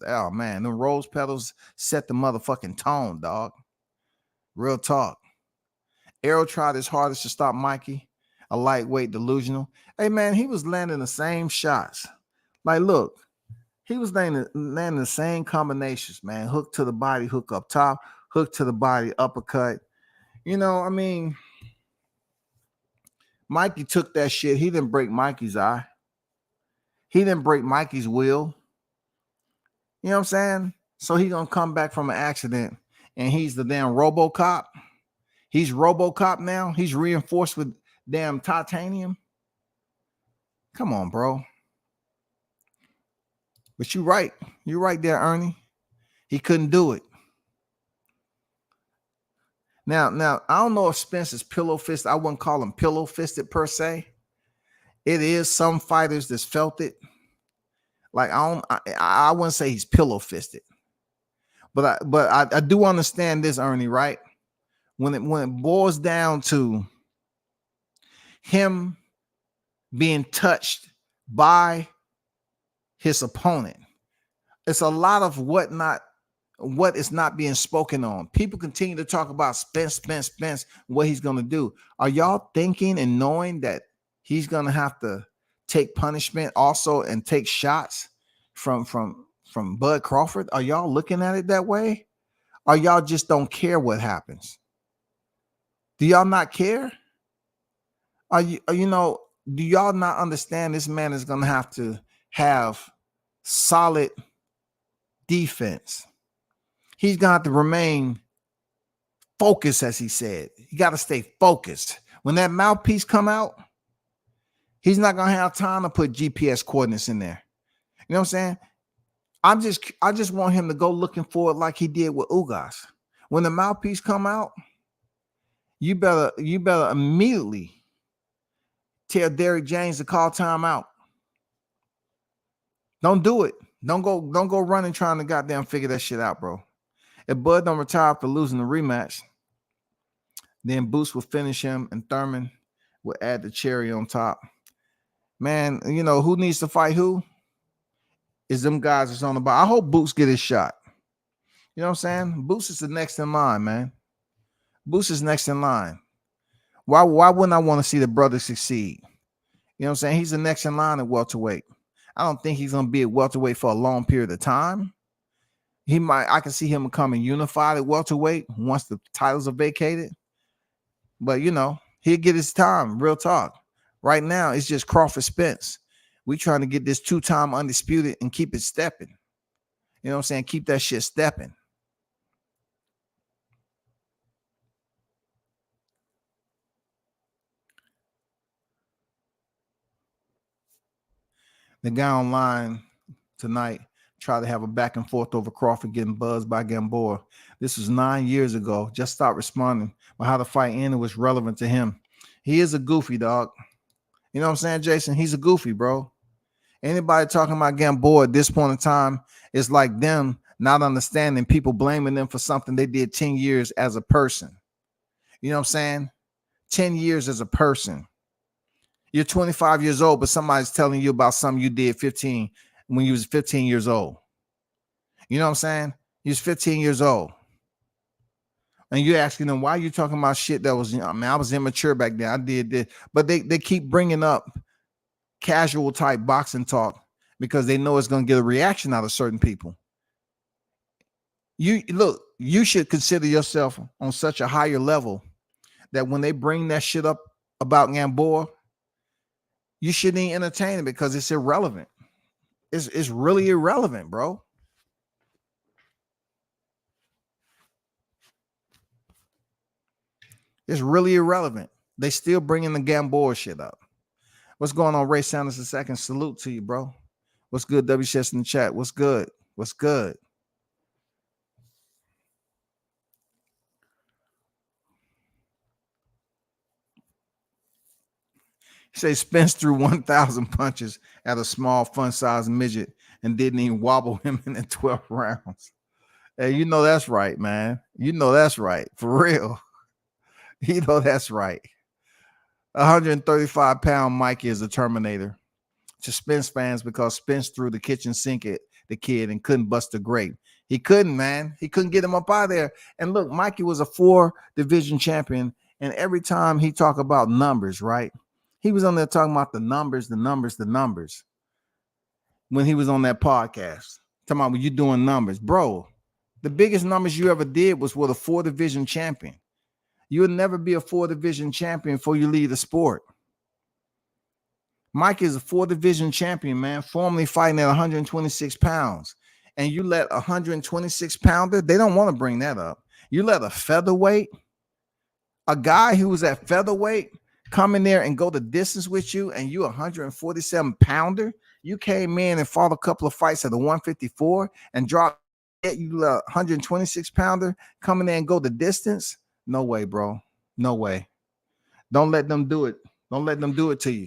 Oh, man, them rose petals set the motherfucking tone, dog. Real talk. Errol tried his hardest to stop Mikey, a lightweight delusional. Hey, man, he was landing the same shots. Like, look, he was landing the same combinations, man. Hook to the body, hook up top, hook to the body, uppercut. You know, I mean, Mikey took that shit. He didn't break Mikey's eye. He didn't break Mikey's will. You know what I'm saying? So he's going to come back from an accident and he's the damn RoboCop. He's RoboCop now. He's reinforced with damn titanium. Come on, bro. But you're right. You're right there, Ernie. He couldn't do it. Now, I don't know if Spence is pillow fisted. I wouldn't call him pillow fisted per se. It is some fighters that's felt it. Like I wouldn't say he's pillow fisted, but I do understand this, Ernie. Right? When it boils down to him being touched by his opponent, it's a lot of what is not being spoken on. People continue to talk about Spence, what he's going to do. Are y'all thinking and knowing that he's going to have to take punishment also and take shots from Bud Crawford? Are y'all looking at it that way? Or y'all just don't care what happens? Do y'all not care? Do y'all not understand this man is going to have solid defense? He's going to have to remain focused, as he said. You got to stay focused. When that mouthpiece come out, he's not going to have time to put GPS coordinates in there. You know what I'm saying? I just want him to go looking for it like he did with Ugas. When the mouthpiece come out, you better immediately tell Derrick James to call timeout. Don't do it. Don't go running trying to goddamn figure that shit out, bro. If Bud don't retire after losing the rematch, then Boots will finish him and Thurman will add the cherry on top. Man, who needs to fight who? Is them guys that's on the bottom. I hope Boots get his shot. You know what I'm saying? Boots is the next in line, man. Boots is next in line. Why wouldn't I want to see the brother succeed? You know what I'm saying? He's the next in line at welterweight. I don't think he's going to be at welterweight for a long period of time. I can see him becoming unified at welterweight once the titles are vacated. But, he'll get his time, real talk. Right now, it's just Crawford Spence. We trying to get this 2-time undisputed and keep it stepping. You know what I'm saying? Keep that shit stepping. The guy online tonight tried to have a back and forth over Crawford getting buzzed by Gamboa. This was 9 years ago. Just stopped responding on how the fight ended was relevant to him. He is a goofy, dog. You know what I'm saying, Jason? He's a goofy, bro. Anybody talking about Gamboa at this point in time is like them not understanding, people blaming them for something they did 10 years as a person. You know what I'm saying? 10 years as a person. You're 25 years old, but somebody's telling you about something you did when you was 15 years old. You know what I'm saying? You was 15 years old. And you're asking them, why are you talking about shit that was, I was immature back then. I did this. But they keep bringing up casual type boxing talk because they know it's going to get a reaction out of certain people. You should consider yourself on such a higher level that when they bring that shit up about Gamboa, you shouldn't even entertain it because it's irrelevant. It's really irrelevant, bro. It's really irrelevant. They still bringing the Gamboa shit up. What's going on, Ray Sanders II? Salute to you, bro. What's good, WCS in the chat? What's good? What's good? Say Spence threw 1,000 punches at a small, fun-sized midget and didn't even wobble him in the 12 rounds. Hey, that's right, man. That's right. For real. That's right. 135-pound Mikey is a Terminator to Spence fans because Spence threw the kitchen sink at the kid and couldn't bust a grape. He couldn't, man. He couldn't get him up out of there. And look, Mikey was a 4-division champion, and every time he talked about numbers, right? He was on there talking about the numbers. When he was on that podcast, talking about when you're doing numbers, bro, the biggest numbers you ever did was with a 4-division champion. You'll never be a 4-division champion before you leave the sport. Mike is a 4-division champion, man, formerly fighting at 126 pounds. And you let a 126-pounder, they don't want to bring that up. You let a featherweight, a guy who was at featherweight, come in there and go the distance with you, and you 147-pounder. You came in and fought a couple of fights at the 154 and dropped. You 126-pounder come in there and go the distance. No way, bro. No way. Don't let them do it. Don't let them do it to you.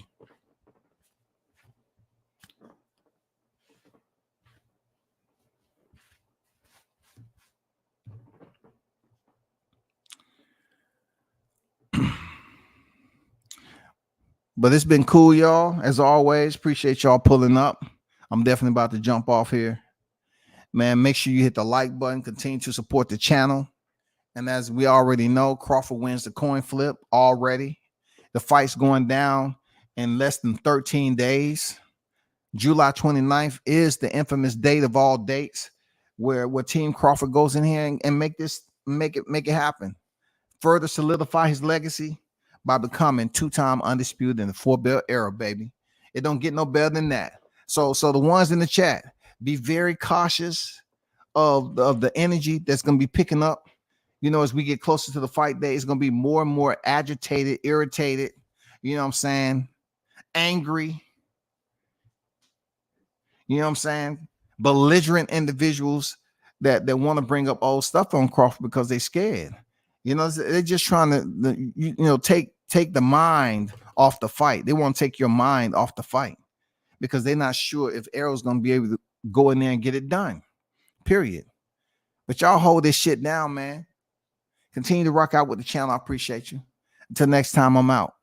But it's been cool, y'all. As always, appreciate y'all pulling up. I'm definitely about to jump off here. Man, make sure you hit the like button. Continue to support the channel. And as we already know, Crawford wins the coin flip already. The fight's going down in less than 13 days. July 29th is the infamous date of all dates where Team Crawford goes in here and make it happen. Further solidify his legacy by becoming two-time undisputed in the 4-belt era, baby. It don't get no better than that. So the ones in the chat, be very cautious of the energy that's going to be picking up. You know, as we get closer to the fight day, it's going to be more and more agitated, irritated, you know what I'm saying, angry, you know what I'm saying, belligerent individuals that want to bring up old stuff on Crawford because they're scared. You know, they're just trying to, take the mind off the fight. They want to take your mind off the fight because they're not sure if Errol's going to be able to go in there and get it done, period. But y'all hold this shit down, man. Continue to rock out with the channel. I appreciate you. Until next time, I'm out.